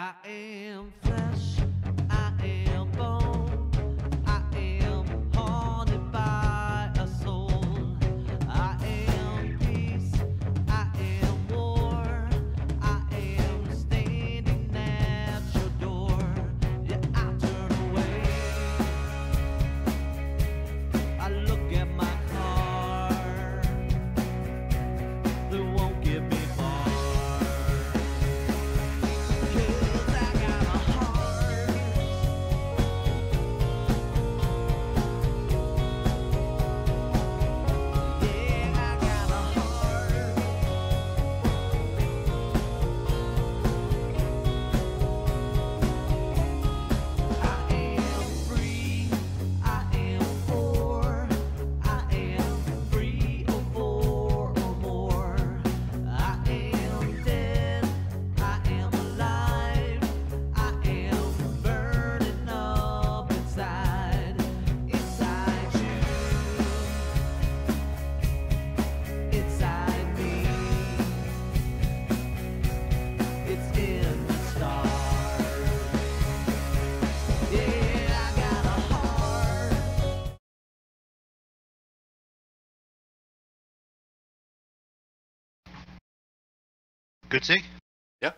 I am flesh, I am bone, I am haunted by a soul. I am peace, I am war, I am standing at your door. Yeah, I turn away, I look at my car, they won't get me far. Good see? Yeah.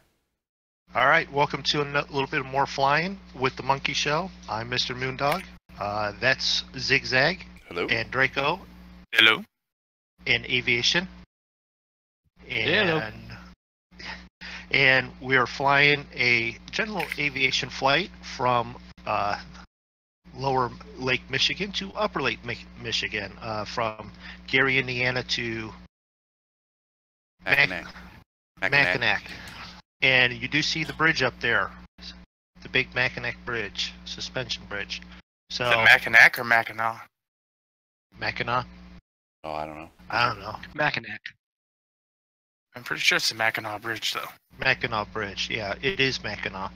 All right, welcome to a little bit more flying with the Monkey Show. I'm Mr. Moondog. That's Zigzag. Hello. And Draco. Hello. In aviation. Hello. And we are flying a general aviation flight from Lower Lake Michigan to Upper Lake Michigan, from Gary, Indiana to Mackinac. And you do see the bridge up there, the big Mackinac Bridge, suspension bridge. So Is it Mackinac or Mackinac? Mackinac? Oh, I don't know. I don't know. Mackinac. I'm pretty sure it's the Mackinac Bridge, though. Mackinac Bridge, yeah, it is Mackinac.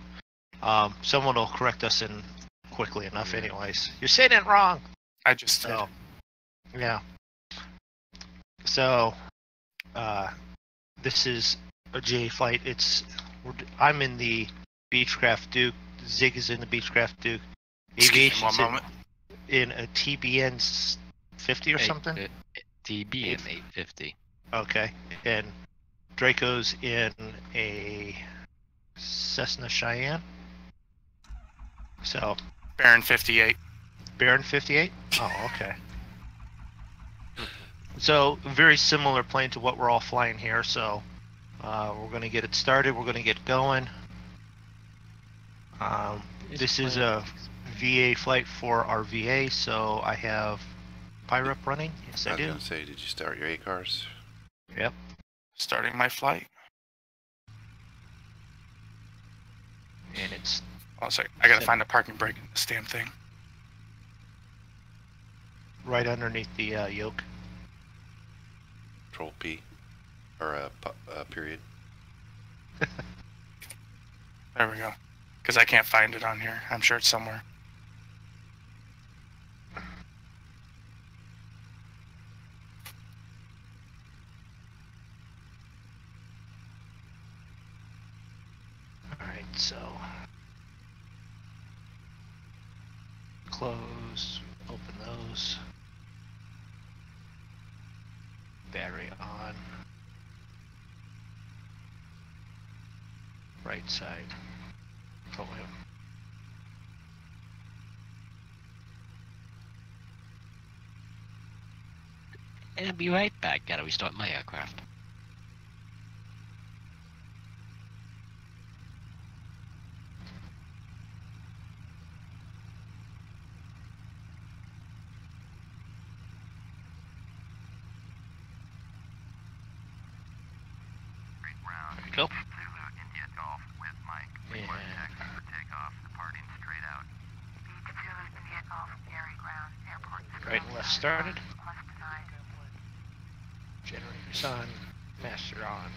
Someone will correct us in quickly enough, anyways. You're saying it wrong. I just did. So, yeah. So, this is a GA flight. I'm in the Beechcraft Duke. Zig is in the Beechcraft Duke. Aviation's in a TBN 50 or something? TBN 850. Okay. And Draco's in a Cessna Cheyenne. So. Baron 58. Baron 58? Oh, okay. So, very similar plane to what we're all flying here, so we're going to get it started, we're going to get going. This is a VA flight for our VA, so I have PIREP running. Yes, I do. I was going to say, did you start your ACARS? Yep. Starting my flight. And it's... Oh, sorry. I got to find a parking brake in this damn thing. Right underneath the yoke. Control P. Or period. There we go. Because I can't find it on here. I'm sure it's somewhere. Alright, so... Close. Open those. Battery on. Right side. Oh, yeah. And I'll be right back. Gotta restart my aircraft. Go. India Golf with Mike. Request taxi for takeoff. Departing straight out. Beach 2 India Golf, Gary Ground, Airport. Right and left started. Request denied. Generators on. Master on.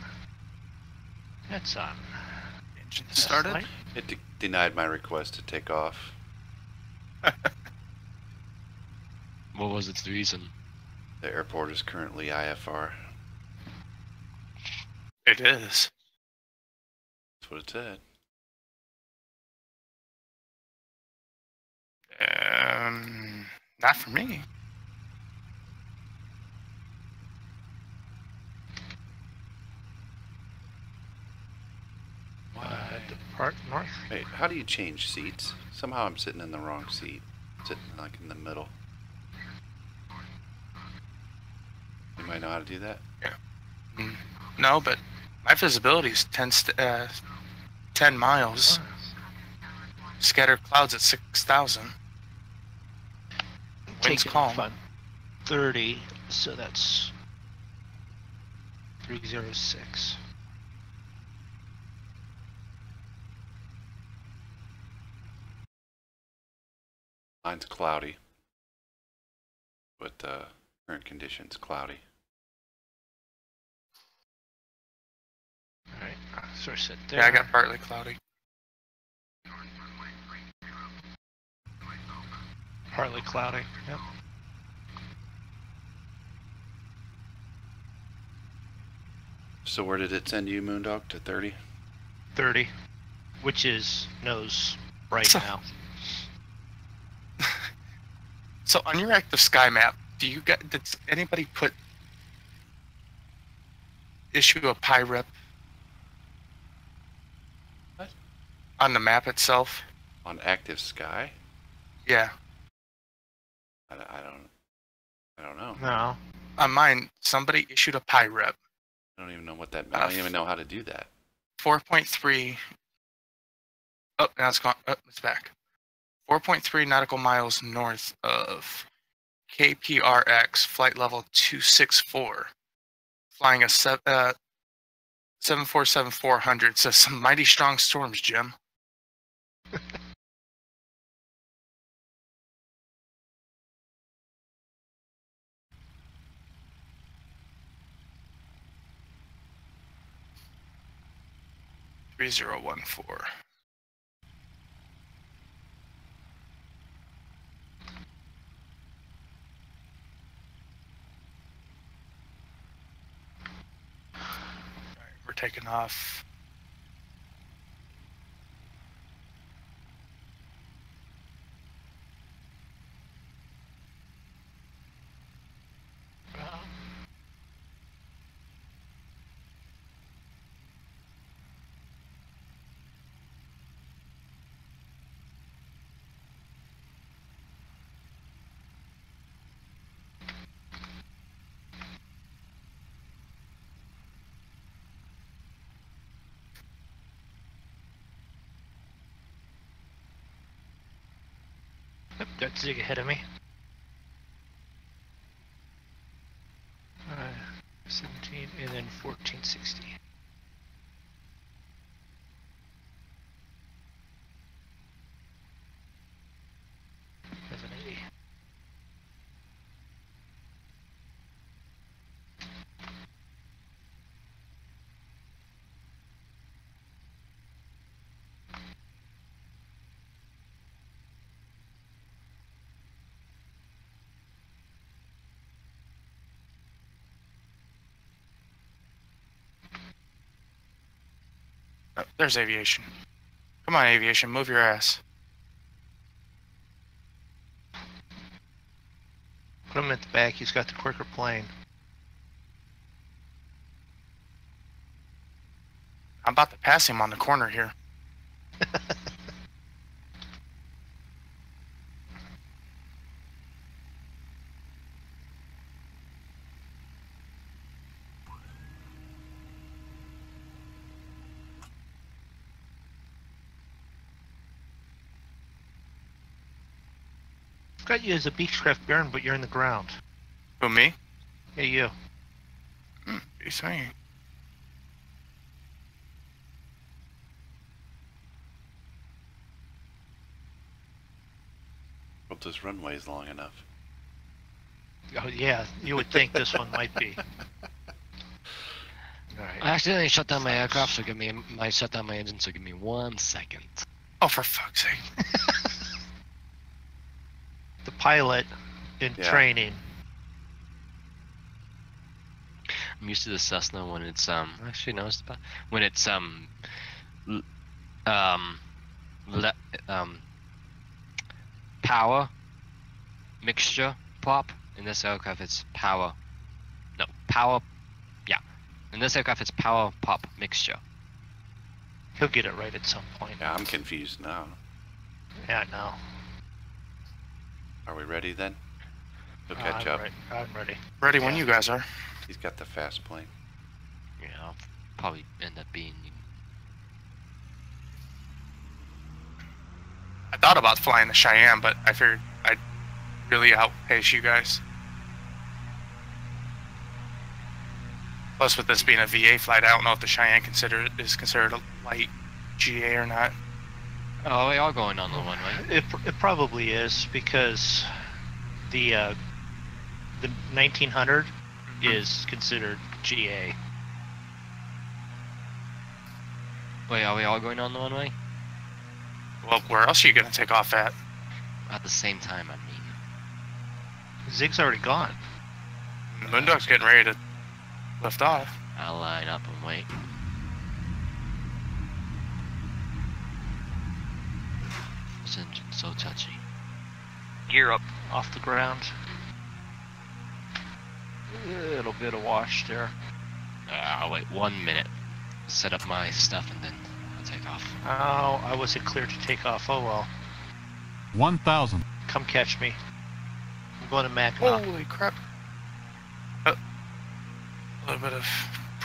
That's on. Engine started? It denied my request to take off. What was its reason? The airport is currently IFR. It is. That's what it said. Not for me. Depart north. Wait, how do you change seats? Somehow I'm sitting in the wrong seat. Sitting like in the middle. You might know how to do that? Yeah. No, but my visibility is 10 miles. Scattered clouds at 6,000. Wind's calm. 30, so that's 306. Mine's cloudy. With current conditions, cloudy. Alright, so I sit there. Yeah, I got partly cloudy. Partly cloudy, yep. So where did it send you, Moondog? To 30? 30, which is nose right now. So on your active sky map, did anybody issue a PIREP What? on the map itself? On active sky? Yeah. I don't know. No. On mine, somebody issued a PIREP. I don't even know what that means. I don't even know how to do that. 4.3. Oh, now it's gone. Oh, it's back. 4.3 nautical miles north of KPRX, flight level 264. Flying a 747-400. Says some mighty strong storms, Jim. $3014. We're taking off. Yep, got Zig ahead of me. 17 and then 1460. That's an 80. Oh, there's aviation. Come on, aviation, move your ass. Put him at the back, he's got the quicker plane. I'm about to pass him on the corner here. Got you as a Beechcraft Baron, but you're in the ground. Who, me? Yeah, you. He's saying. Hope this runway is long enough. Oh yeah, you would think this one might be. Alright. I accidentally shut down my aircraft, so shut down my engine, so give me 1 second. Oh, for fuck's sake. The pilot in training. I'm used to the Cessna when it's actually no, it's about when it's power mixture pop. In this aircraft, it's power. No, power. Yeah. In this aircraft, it's power pop mixture. He'll get it right at some point. Yeah, I'm confused now. Yeah, I know. Are we ready then? We'll catch I'm up. I'm ready. Ready when you guys are. He's got the fast plane. Yeah, I'll probably end up being. I thought about flying the Cheyenne, but I figured I'd really outpace you guys. Plus, with this being a VA flight, I don't know if the Cheyenne is considered a light GA or not. Oh, we are going on the one way. It probably is because the 1900 is considered GA. Wait, are we all going on the one way? Well, where else are you going to take off at? At the same time, I mean. Zig's already gone. Moondog's getting ready to lift off. I'll line up and wait. This engine's so touchy. Gear up. Off the ground. A little bit of wash there. I'll wait 1 minute. Set up my stuff and then I'll take off. Oh, I wasn't clear to take off. Oh well. 1,000. Come catch me. I'm going to Mackinac. Holy crap. A little bit of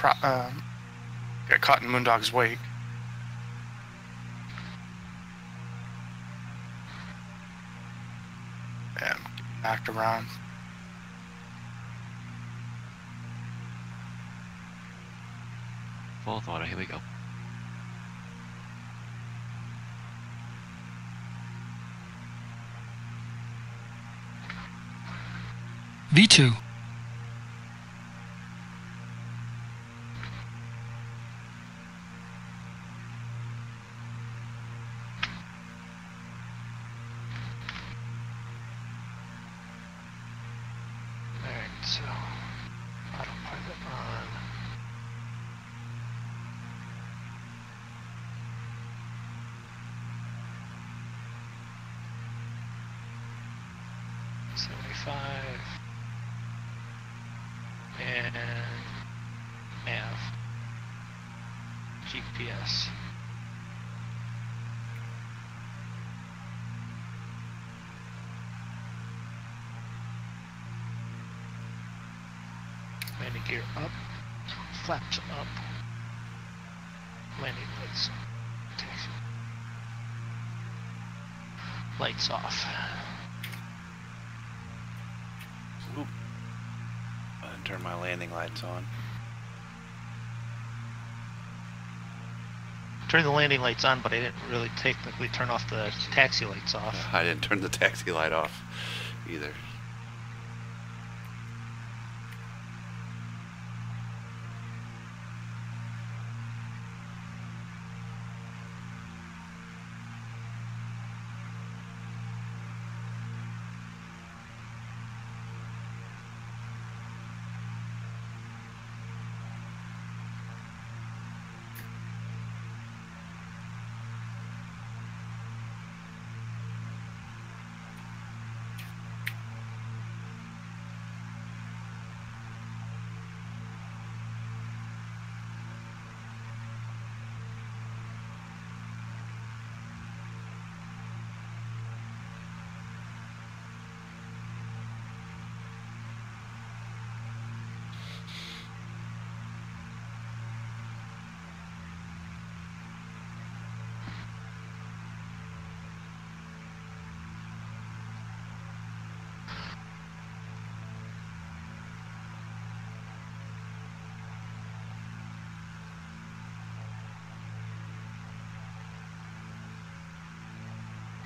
got caught in Moondog's wake. Yeah, I'm getting knocked around. Full throttle, here we go. V2. Alright, so autopilot on. And nav. GPS. Landing gear up. Flaps up. Landing lights. Taxi. Lights off. Oop. I didn't turn my landing lights on. Turn the landing lights on, but I didn't really technically turn off the taxi lights off. I didn't turn the taxi light off either.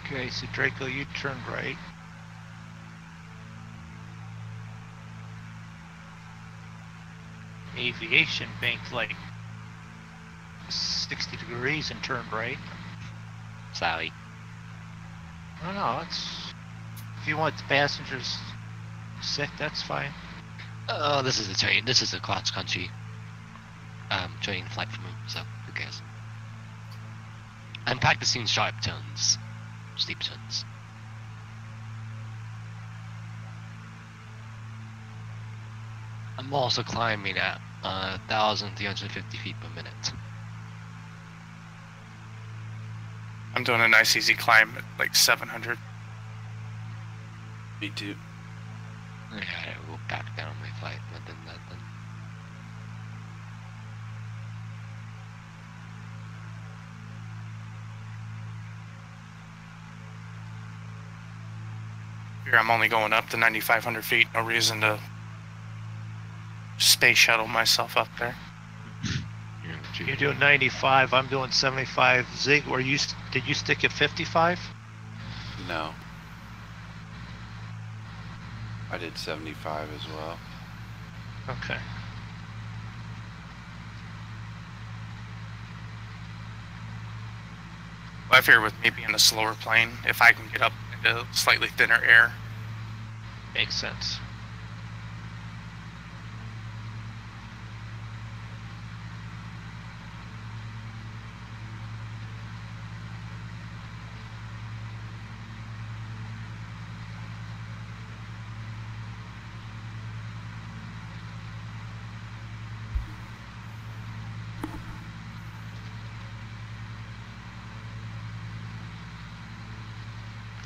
Okay, so Draco, you turned right. Aviation banked like 60 degrees and turned right. Sorry. I don't know, it's... If you want the passengers sick, that's fine. Oh, this is a train. This is a cross country train flight for me, so who cares? I'm practicing sharp turns, steep turns. I'm also climbing at 1,350 feet per minute. I'm doing a nice easy climb at like 700. Me too. Yeah, I will back down my flight, but then that then. Here I'm only going up to 9,500 feet. No reason to space shuttle myself up there. You're doing 95. I'm doing 75. Zig, did you stick at 55? No. I did 75 as well. Okay. I figure with me being a slower plane, if I can get up into slightly thinner air. Makes sense.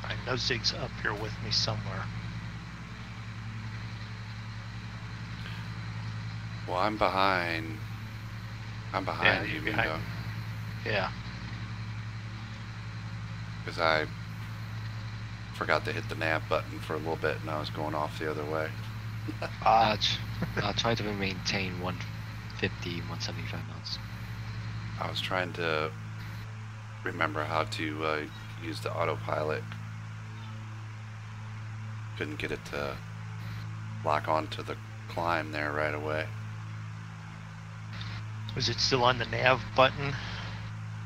I know Zig's up here with me somewhere. Well, I'm behind. I'm behind Yeah, you, you're behind Mingo. me. Yeah. Because I forgot to hit the nav button for a little bit and I was going off the other way. I'll try to maintain 150, 175 knots. I was trying to remember how to use the autopilot. Couldn't get it to lock onto the climb there right away. Was it still on the nav button?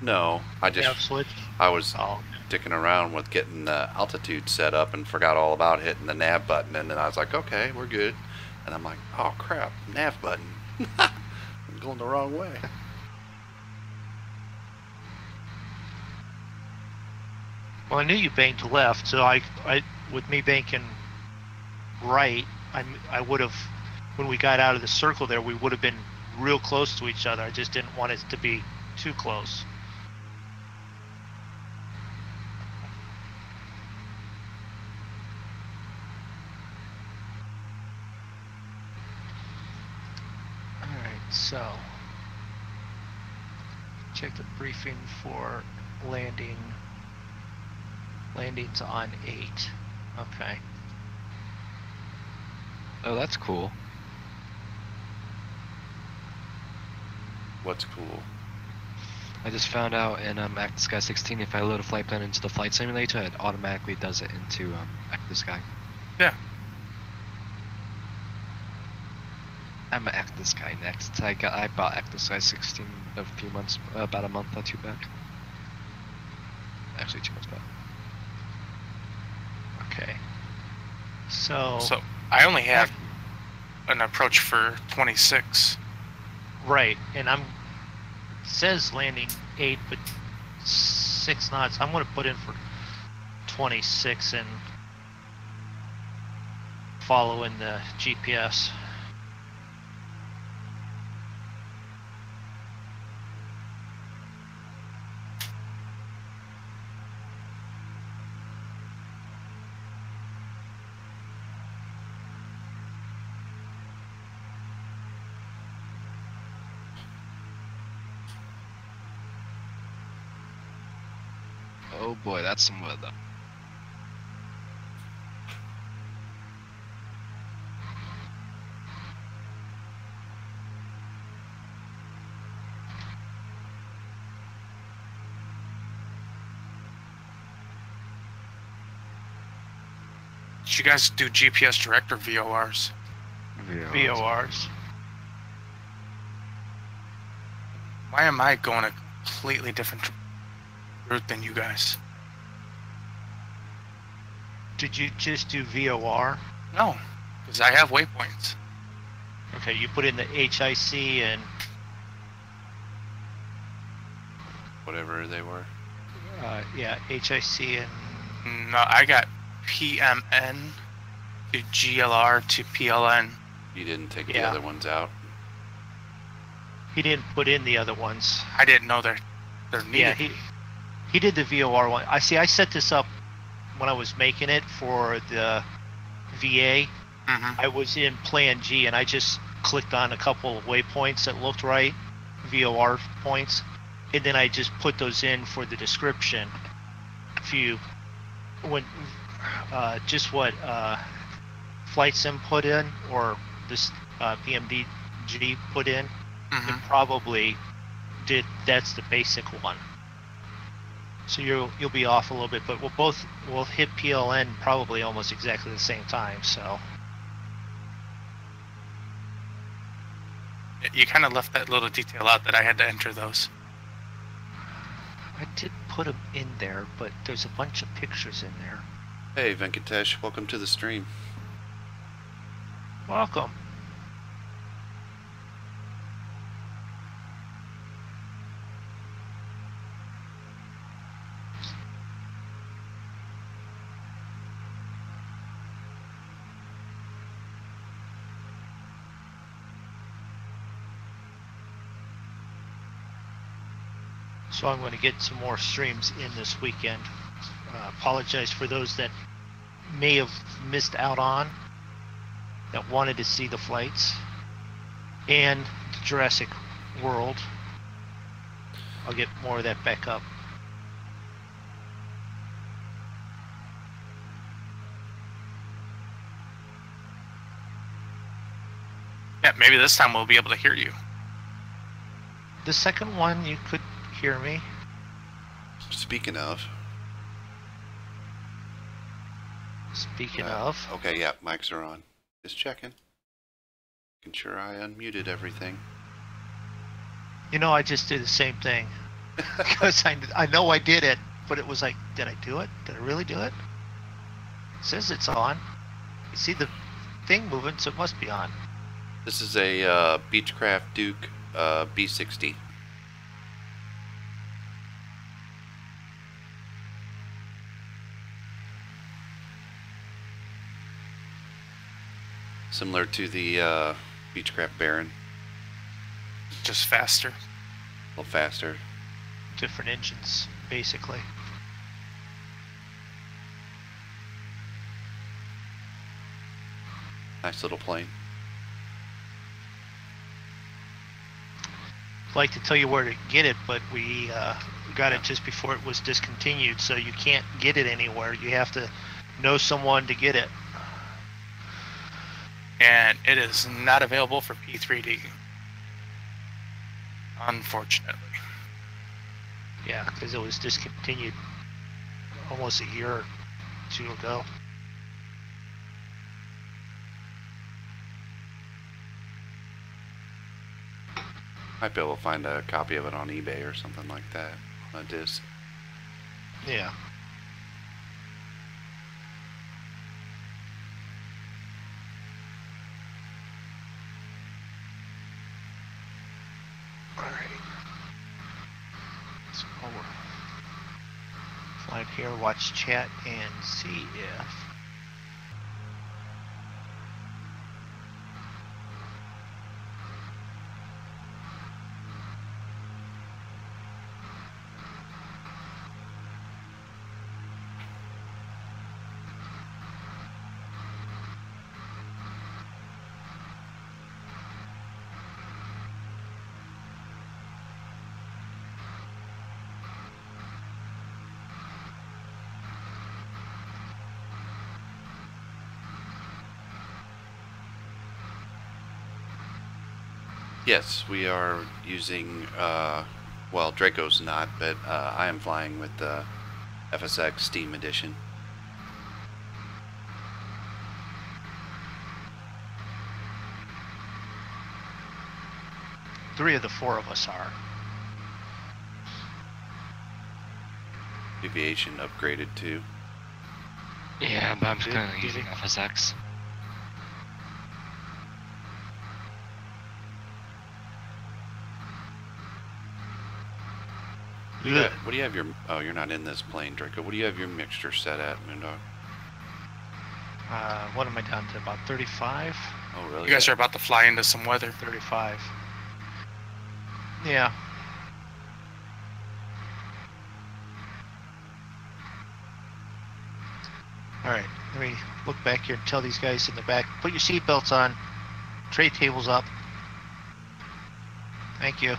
No, I Nav just switch? I was Oh, dicking around with getting the altitude set up and forgot all about hitting the nav button, and then I was like, okay, we're good. And I'm like, oh crap, nav button. I'm going the wrong way. well, I knew you banked left, so I with me banking right, I would have, when we got out of the circle there, we would have been real close to each other. I just didn't want it to be too close. Alright, so check the briefing for landing. Landing's on 8. Okay. Oh, that's cool. What's cool? I just found out in Active Sky 16, if I load a flight plan into the flight simulator, it automatically does it into Active Sky. Yeah. I'm at Active Sky next. I bought Active Sky 16 a few months, about a month or two back. Actually, 2 months back. Okay. So I only have an approach for 26. right, and it says landing 8, but 6 knots. I'm going to put in for 26 and follow in the GPS. Oh boy, that's some weather. Did you guys do GPS direct or VORs? VORs. Why am I going a completely different route than you guys? Did you just do VOR? No, because I have waypoints. Okay, you put in the HIC and Whatever they were. yeah, HIC and No, I got PMN to GLR to PLN. You didn't take the Yeah. other ones out? He didn't put in the other ones. I didn't know they're needed. Yeah, he did the VOR one. I set this up when I was making it for the VA. Mm-hmm. I was in Plan G and I just clicked on a couple of waypoints that looked right, VOR points, and then I just put those in for the description. Just what Flight Sim put in or this PMDG put in, Mm-hmm. it probably did. That's the basic one. So you'll be off a little bit, but we'll hit PLN probably almost exactly the same time. So You kind of left that little detail out that I had to enter those. I did put them in there, but there's a bunch of pictures in there. Hey, Venkatesh, welcome to the stream. Welcome. So I'm going to get some more streams in this weekend. Apologize for those that may have missed out on, that wanted to see the flights and the Jurassic World. I'll get more of that back up. Yeah, maybe this time we'll be able to hear you. The second one, you could hear me. Speaking of. Speaking of. Okay, yeah, mics are on. Just checking. Making sure I unmuted everything. You know, I just did the same thing. Because I know I did it, but it was like, did I do it? Did I really do it? It says it's on. You see the thing moving, so it must be on. This is a Beechcraft Duke B60. Similar to the Beechcraft Baron. Just faster. A little faster. Different engines, basically. Nice little plane. I'd like to tell you where to get it, but we got it just before it was discontinued, so you can't get it anywhere. You have to know someone to get it. And it is not available for P3D. Unfortunately. Yeah, because it was discontinued almost a year or two ago. Might be able to find a copy of it on eBay or something like that on a disc. Yeah. Alright. So while we're flying here, watch chat and see if Yes, we are using, well, Draco's not, but I am flying with the FSX Steam Edition. three of the four of us are. Aviation upgraded too. Yeah, but I'm Did- currently did using it- FSX. What do you have your, oh, you're not in this plane, Draco. What do you have your mixture set at, Moondog? What am I down to? About 35? Oh, really? You guys are about to fly into some weather. 35. Yeah. Alright, let me look back here and tell these guys in the back, put your seatbelts on, tray tables up. Thank you.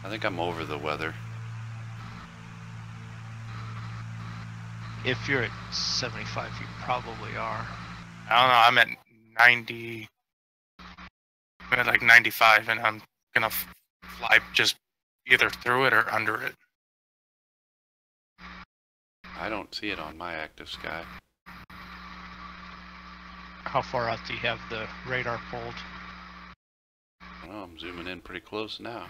I think I'm over the weather. If you're at 75, you probably are. I don't know. I'm at 90. I'm at like 95, and I'm gonna fly just either through it or under it. I don't see it on my active sky. How far out do you have the radar pulled? I don't know, I'm zooming in pretty close now.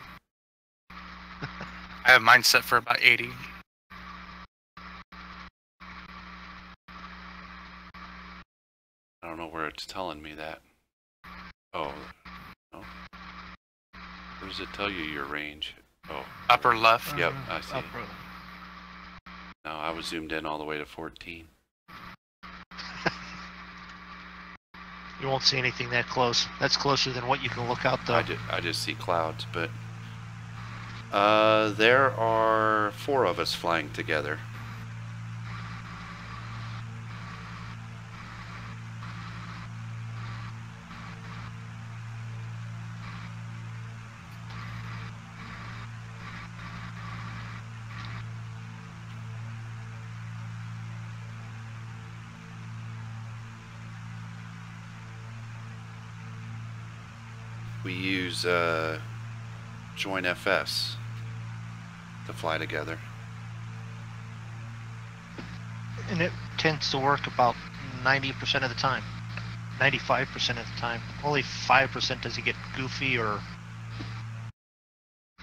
I have mine set for about 80. I don't know where it's telling me that. Oh, no. Where does it tell you your range? Oh. Upper left. Yep, I see. Upper. No, I was zoomed in all the way to 14. You won't see anything that close. That's closer than what you can look out though. I just see clouds, but there are 4 of us flying together. We use Join FS to fly together. And it tends to work about 90% of the time. 95% of the time. Only 5% does it get goofy or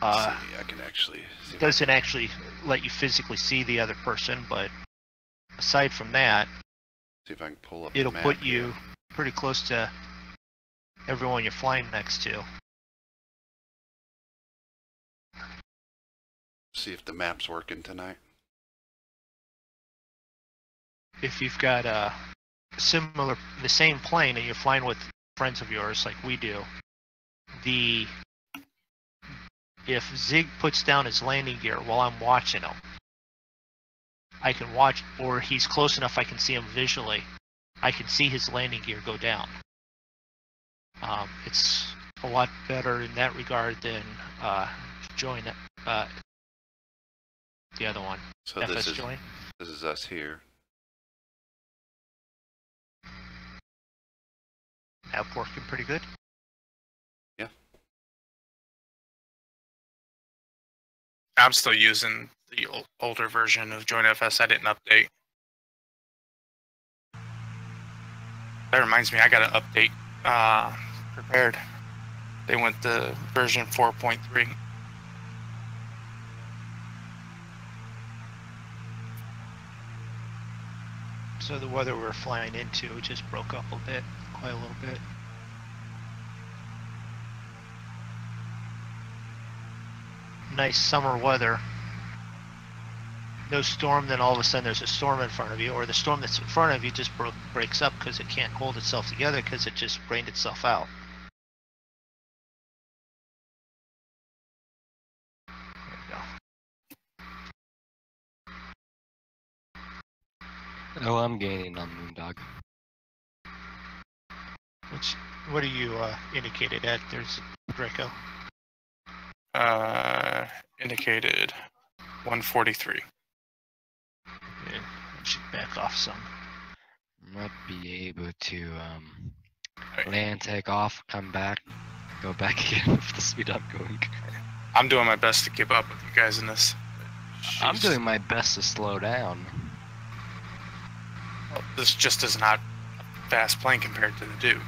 See, I can actually see doesn't actually let you physically see the other person, but aside from that, if I can pull up it'll the map put you here. pretty close to everyone you're flying next to. See if the map's working tonight. If you've got the same plane and you're flying with friends of yours like we do, if Zig puts down his landing gear while I'm watching him, I can watch, or he's close enough I can see him visually, I can see his landing gear go down. It's a lot better in that regard than Join, the other one, So FS Join. This is us here. App working pretty good. Yeah. I'm still using the older version of Join FS. I didn't update. That reminds me, I got to update prepared. They went to version 4.3. So the weather we're flying into just broke up a bit, quite a little bit. Nice summer weather. No storm, then all of a sudden there's a storm in front of you, or the storm that's in front of you just breaks up because it can't hold itself together because it just rained itself out. There we go. Oh, I'm gaining on Moondog. What are you indicated at? There's Draco. Indicated 143. Yeah, I should back off some. Might be able to land, take off, come back, go back again with the speed I'm going. I'm doing my best to keep up with you guys in this. I'm Jeez. doing my best to slow down. Well, this just is not a fast plane compared to the Duke.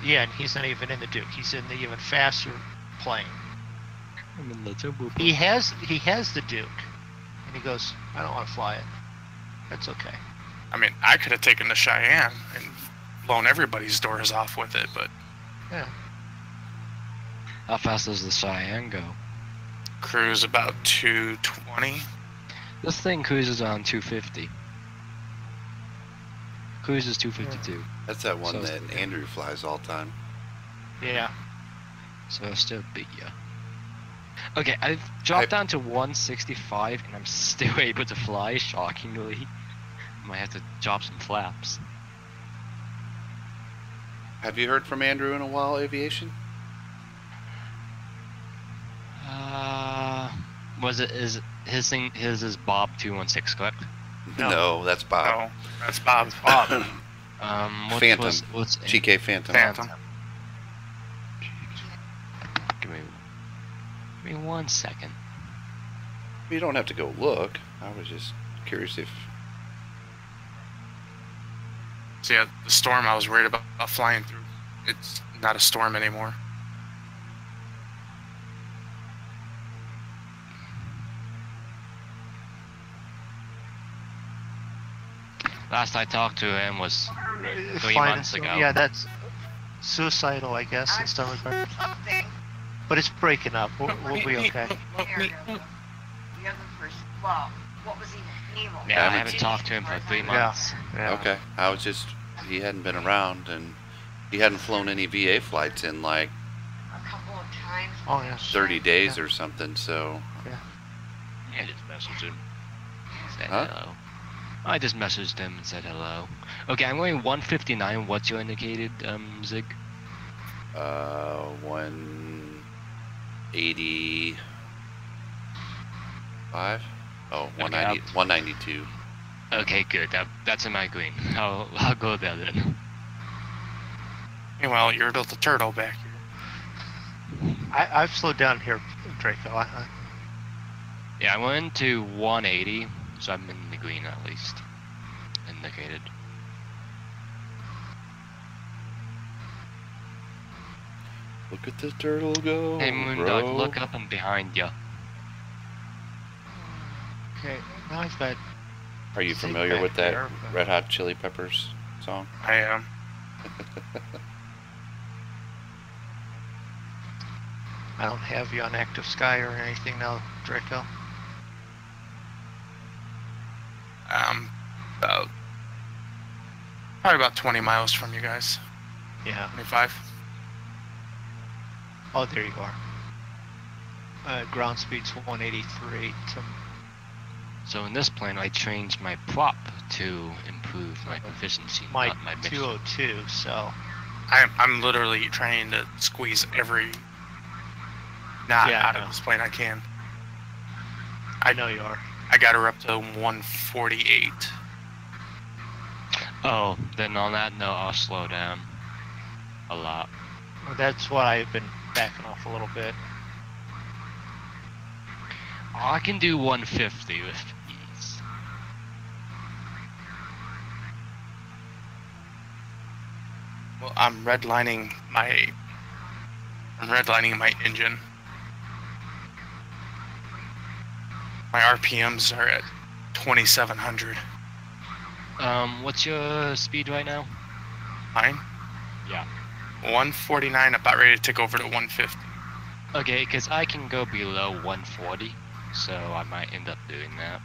Yeah, and he's not even in the Duke. He's in the even faster plane. I'm in the turbo. He has the Duke, and he goes, I don't want to fly it. That's okay. I mean, I could have taken the Cheyenne and blown everybody's doors off with it, but Yeah. How fast does the Cheyenne go? cruise about 220. This thing cruises on 250. Cruises 252. That's that one So- that Andrew flies all the time. Yeah. So I'll still beat ya. Okay, I've dropped down to 165 and I'm still able to fly, shockingly. Might have to drop some flaps. Have you heard from Andrew in a while, aviation? Is his thing, his is Bob 216, correct? No, that's Bob. No, that's Bob. What Phantom. what's GK Phantom. Phantom. Give me 1 second. You don't have to go look. I was just curious if... So yeah, the storm I was worried about flying through, it's not a storm anymore. Last I talked to him was 3 Fine, months so- ago. Yeah, that's suicidal, I guess, and stuff like that. Something. But it's breaking up. We'll be okay. The other person. Well, what was he evil? Yeah, I haven't- haven't talked to him for 3 Yeah. months. Yeah. Okay, I was just... He hadn't been around, and he hadn't flown any VA flights in like A couple of times. Oh, yeah. 30 days or something, so... I just messaged him. Said Huh? hello. I just messaged him and said hello. Okay, I'm going 159. What's your indicated, Zig? 185? Oh, Okay, 190, 192. Okay, good. That's in my green. I'll go there then. Meanwhile, you're the turtle back here. I've slowed down here, Draco. Yeah, I went to 180, so I'm in the green at least. Indicated. Look at the turtle go, Hey, Moondog, bro. look up and behind ya. Okay, now I've got... Are you Zig familiar back with that there, but- Red Hot Chili Peppers song? I am. I don't have you on active sky or anything now, Draco. Probably about 20 miles from you guys. Yeah. 25. Oh, there you are. Ground speed's 183. So in this plane, I changed my prop to improve my proficiency, My not my mixture. 202, so... I'm literally trying to squeeze every knot Yeah, I out know. of this plane I can. I know you are. I got her up to 148. Oh, then on that note, I'll slow down a lot. That's why I've been backing off a little bit. I can do 150 with ease. Well, I'm redlining my engine. My RPMs are at 2,700. What's your speed right now? Mine? Yeah. 149, about ready to take over to 150. Okay, because I can go below 140, so I might end up doing that.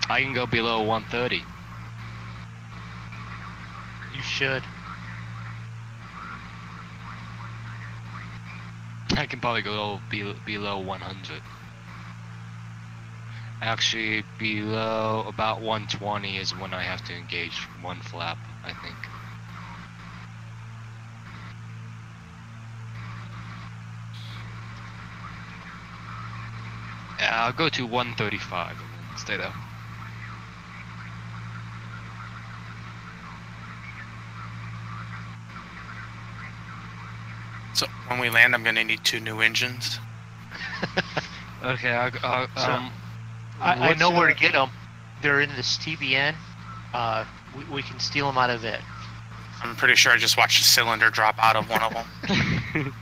I can go below 130. You should. I can probably go below 100. Actually, below about 120 is when I have to engage one flap, I think. Yeah, I'll go to 135 and then stay there. So when we land, I'm gonna need 2 new engines. Okay, I what's know where your- to get them. They're in this TBN. We can steal them out of it. I'm pretty sure I just watched a cylinder drop out of one of them.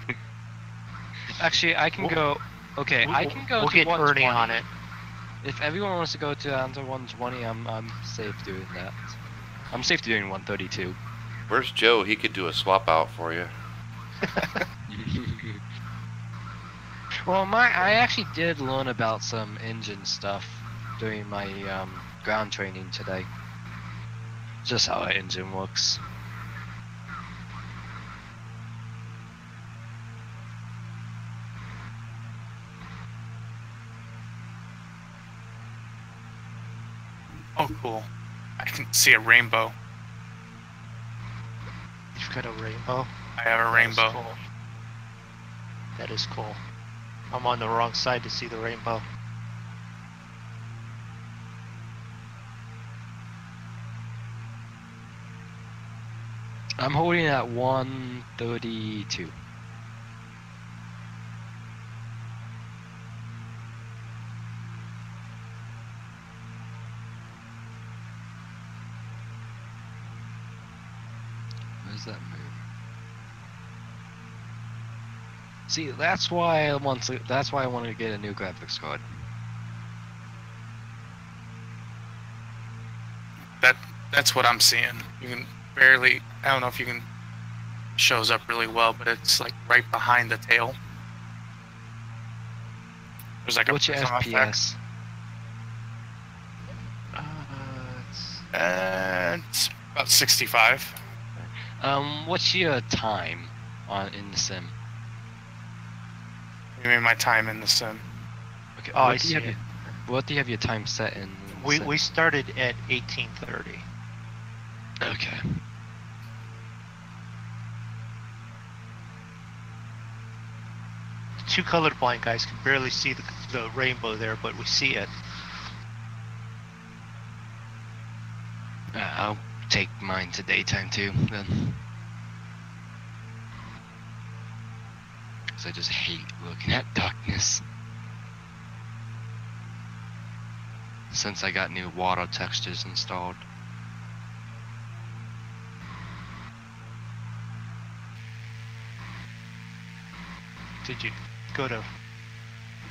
Actually, I can We'll- go. Okay, I can go We'll to get 120. Ernie on it. If everyone wants to go to under 120, I'm safe doing that. I'm safe doing 132. Where's Joe? He could do a swap out for you. Well, I actually did learn about some engine stuff during my ground training today. Just how an engine works. Oh, cool. I can see a rainbow. You've got a rainbow? I have a That is rainbow. cool. That is cool. I'm on the wrong side to see the rainbow. I'm holding at 132. Where's that move? See, that's why I want to get a new graphics card. That's what I'm seeing. You can barely. I don't know if you can. Shows up really well, but it's like right behind the tail. There's like What's your prism effect. FPS? It's about 65. What's your time in the sim? You mean my time in the sim? Okay. Oh, I see it. What do you have your time set in? the sim? We started at 1830. Okay. Two colorblind guys can barely see the rainbow there, but we see it. I'll take mine to daytime too, then. Because I just hate looking at darkness. Since I got new water textures installed. Did you go to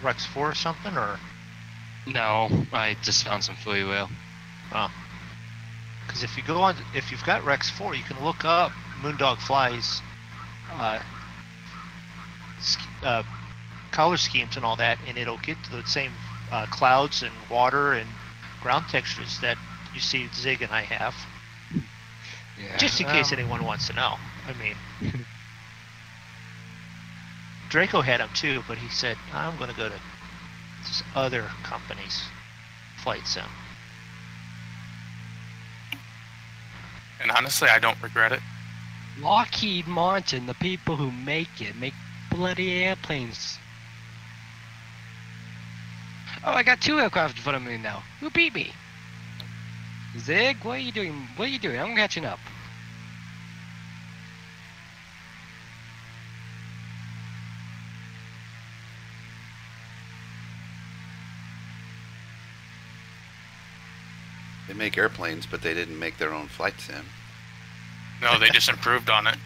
Rex 4 or something, or? No, I just found some free will. Oh. Because if you've got Rex 4, you can look up Moondog Fly's color schemes and all that, and it'll get to the same clouds and water and ground textures that you see Zig and I have. Yeah. Just in case anyone wants to know. I mean, Draco had them too, but he said, I'm going to go to this other company's flight sim. And honestly, I don't regret it. Lockheed Martin, the people who make bloody airplanes. Oh, I got 2 aircraft in front of me now. Who beat me? Zig, what are you doing? What are you doing? I'm catching up. They make airplanes, but they didn't make their own flight sim. No, they just improved on it.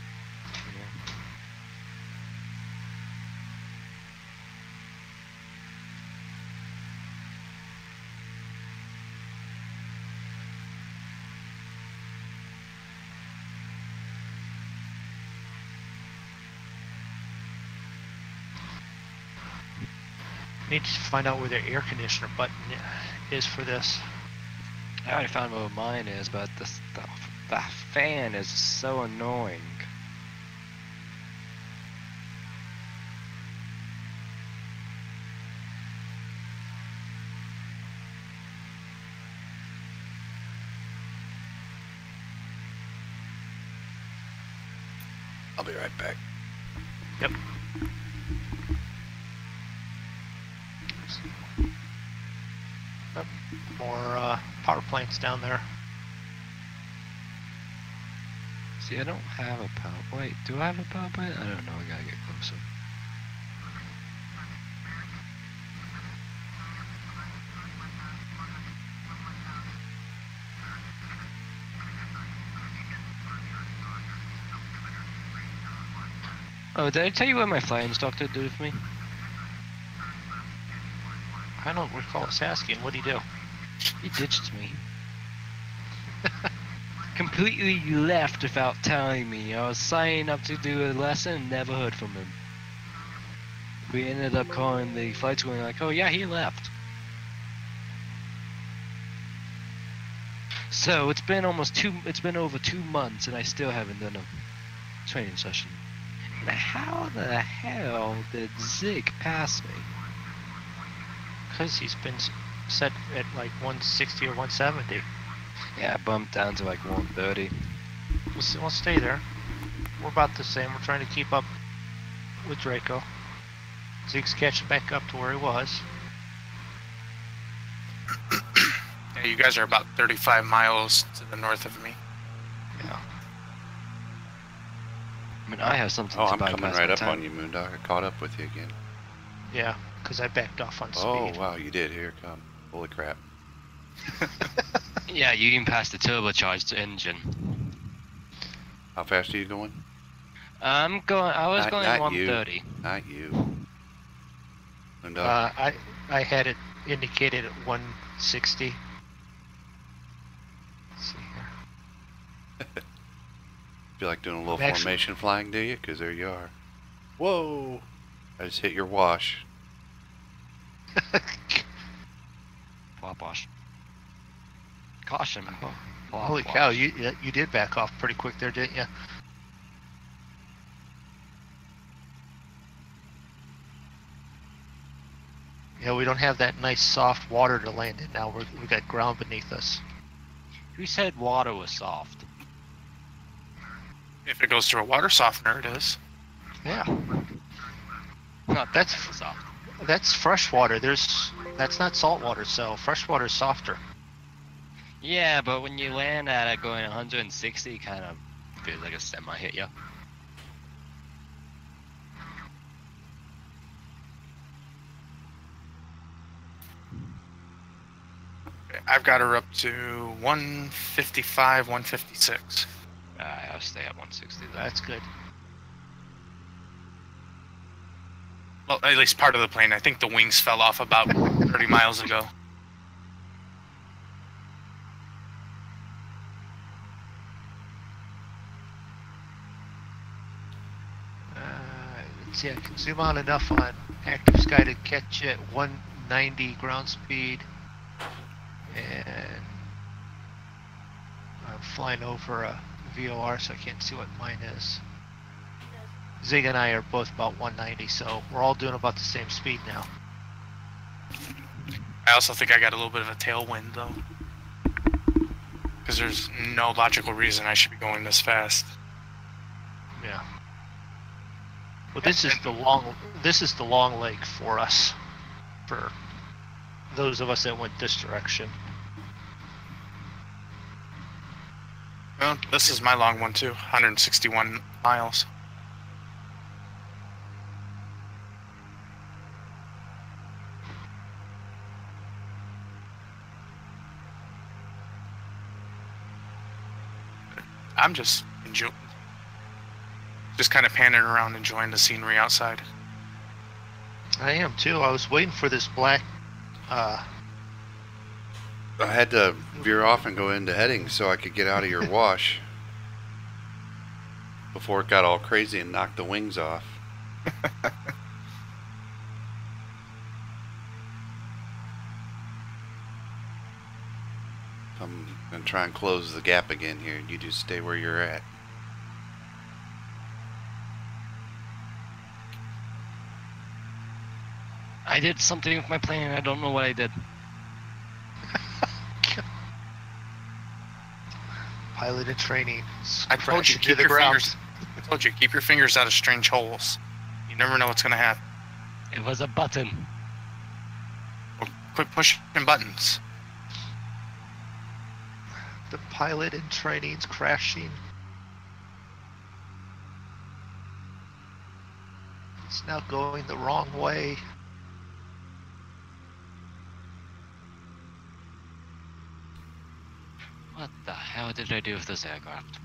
Need to find out where the air conditioner button is for this. I already found where mine is, but the fan is so annoying. I'll be right back. Yep. More power plants down there. See, I don't have a power. Wait, do I have a power plant? I don't know. I gotta get closer. Oh, did I tell you what my flying instructor did with me? I don't recall us asking. What'd he do? He ditched me. Completely left without telling me. I was signing up to do a lesson and never heard from him. We ended up calling the flight school and like, oh yeah, he left. So it's been over 2 months and I still haven't done a training session. And how the hell did Zig pass me? Because he's been set at like 160 or 170. Yeah, I bumped down to like 130. We'll stay there. We're about the same. We're trying to keep up with Draco. Zig's catching back up to where he was. Yeah, you guys are about 35 miles to the north of me. Yeah. I mean, I have something Oh, to I'm coming bypass right my up time. on you, Moondog. I caught up with you again. Yeah, because I backed off on Oh, speed. wow, you did. Here it comes. Holy crap. Yeah, you even passed the turbocharged engine. How fast are you going? I was going Not 130. You. Not you. Moondog. I had it indicated at 160. Let's see here. Feel like doing a little I'm actually- formation flying, do you? Because there you are. Whoa! I just hit your wash. Flop wash. Caution. Flop Holy wash. cow, you did back off pretty quick there, didn't you? Yeah, we don't have that nice soft water to land in now. We got ground beneath us. Who said water was soft? If it goes through a water softener, it is. Yeah, Not That's- that soft. that's fresh water. That's not salt water, so fresh water is softer. Yeah, but when you land at it going 160, it kind of feels like a semi hit you. I've got her up to 155, 156. I'll stay at 160 though. That's good. Well, at least part of the plane. I think the wings fell off about 30 miles ago. Let's see, I can zoom out enough on active sky to catch it 190 ground speed. And I'm flying over a VOR, so I can't see what mine is. Zig and I are both about 190, so we're all doing about the same speed now. I also think I got a little bit of a tailwind, though. Because there's no logical reason I should be going this fast. Yeah. Well, this is the long leg for us, for those of us that went this direction. Well, this is my long one, too. 161 miles. I'm just kind of panning around, enjoying the scenery outside. I am too. I was waiting for this black. I had to veer off and go into heading so I could get out of your wash before it got all crazy and knocked the wings off. I'm going to try and close the gap again here. You just stay where you're at. I did something with my plane and I don't know what I did. Pilot in training. I told you, keep your fingers. I told you, keep your fingers out of strange holes. You never know what's going to happen. It was a button. Well, quit pushing buttons. The pilot in training's crashing. It's now going the wrong way. What the hell did I do with this aircraft?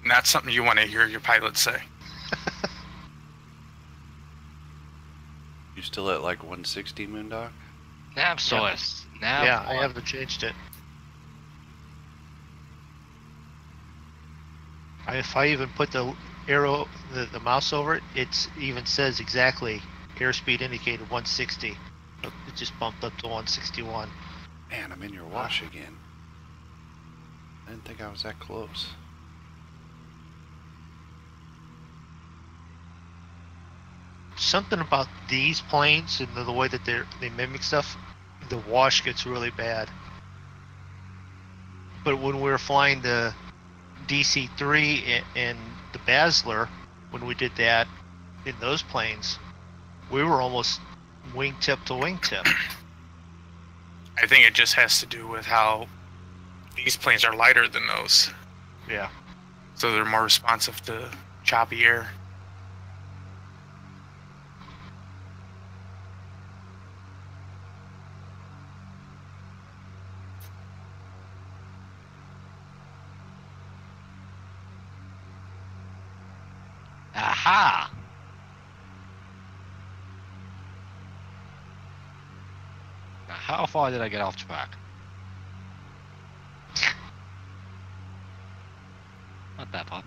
And that's something you want to hear your pilot say. You You still at like 160, Moondog? Nav source. Nav Yeah, I one. haven't changed it. If I even put the arrow, the mouse over it, it even says exactly airspeed indicated 160. It just bumped up to 161. Man, I'm in your wash again. I didn't think I was that close. Something about these planes and the way that they mimic stuff, the wash gets really bad. But when we were flying the DC-3 and the Basler, when we did that in those planes, we were almost wingtip to wingtip. I think it just has to do with how these planes are lighter than those. Yeah. So they're more responsive to choppy air. Aha! Now, how far did I get off track? Not that far.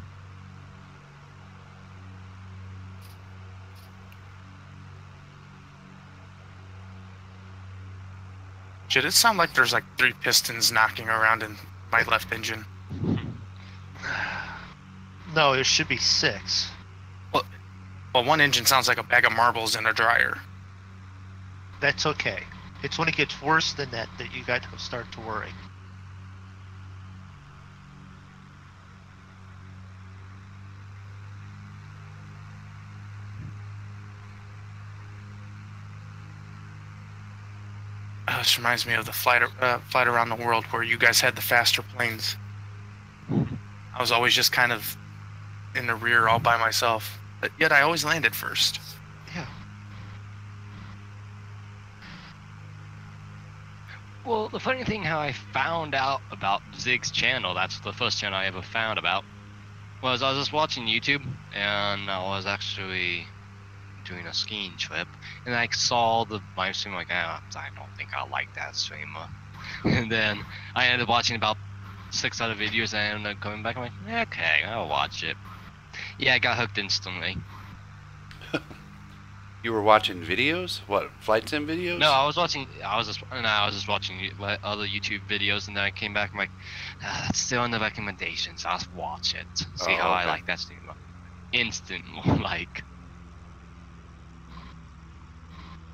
Should it sound like there's like 3 pistons knocking around in my left engine? No, it should be 6. Well, one engine sounds like a bag of marbles in a dryer. That's okay. It's when it gets worse than that that you got to start to worry. This reminds me of the flight around the world where you guys had the faster planes. I was always just kind of in the rear all by myself, but yet I always landed first. Yeah. Well, the funny thing how I found out about Zig's channel, that's the first channel I ever found about, was I was just watching YouTube, and I was actually doing a skiing trip, and I saw the live stream, like, I don't think I like that streamer. And then I ended up watching about 6 other videos, and I ended up going back, I'm like, okay, I'll watch it. Yeah, I got hooked instantly. You were watching videos? What, flight sim videos? No, I was just watching other YouTube videos, and then I came back, I'm like, that's still in the recommendations, I'll watch it. See how I okay. like that streamer. Instant, like.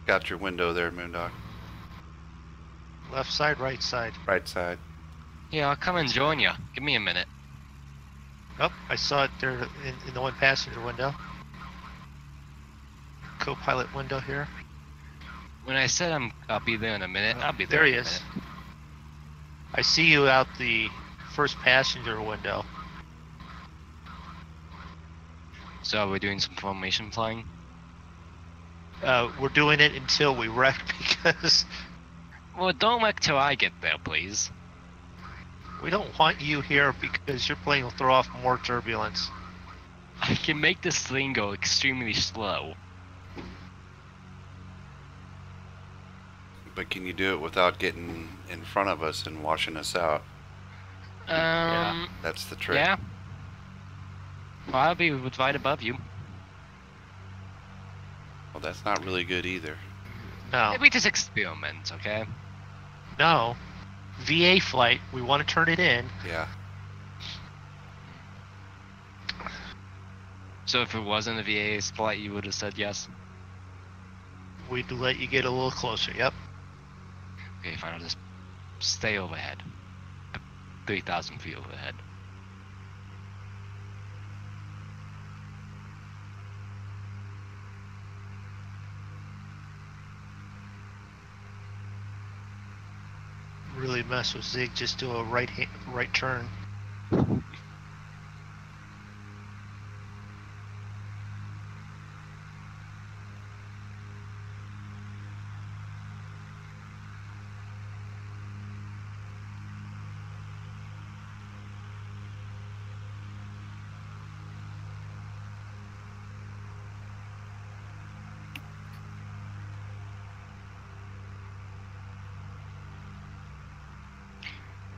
Got your window there, Moondog. Left side, right side. Right side. Yeah, I'll come and join you. Give me a minute. Oh, I saw it there in the one passenger window. Co-pilot window here. When I said I'll be there in a minute, I'll be there. There he in a is. minute. I see you out the first passenger window. So we're doing some formation flying. We're doing it until we wreck because Well, don't wreck till I get there, please. we don't want you here because your plane will throw off more turbulence. I can make this thing go extremely slow. But can you do it without getting in front of us and washing us out? That's the trick. Yeah. Well, I'll be right above you. Well, that's not really good either. No. We just experiment, okay? No. VA flight, we want to turn it in. Yeah. So if it wasn't a VA flight, you would have said yes? We'd let you get a little closer, yep. Okay, fine, I'll just stay overhead. 3,000 feet overhead. Really mess with Zig, just do a right turn.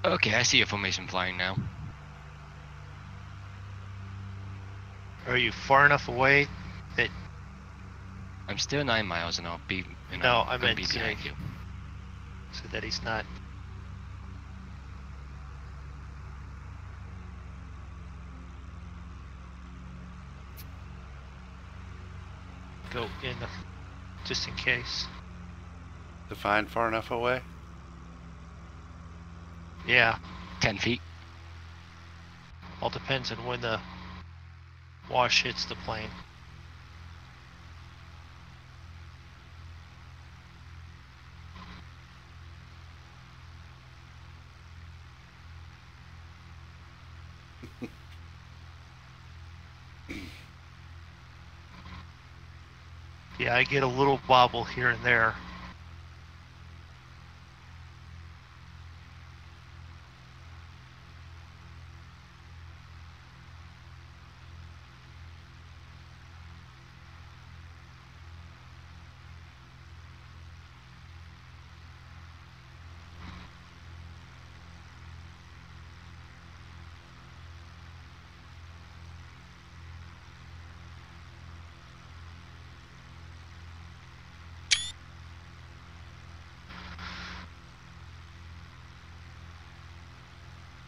Okay, I see a formation flying now. Are you far enough away that? I'm still 9 miles, and I'll be. And No, I'm I gonna meant be behind you. so that he's not. Go in, just in case. Define far enough away? Yeah, 10 feet. all depends on when the wash hits the plane. Yeah, I get a little bobble here and there.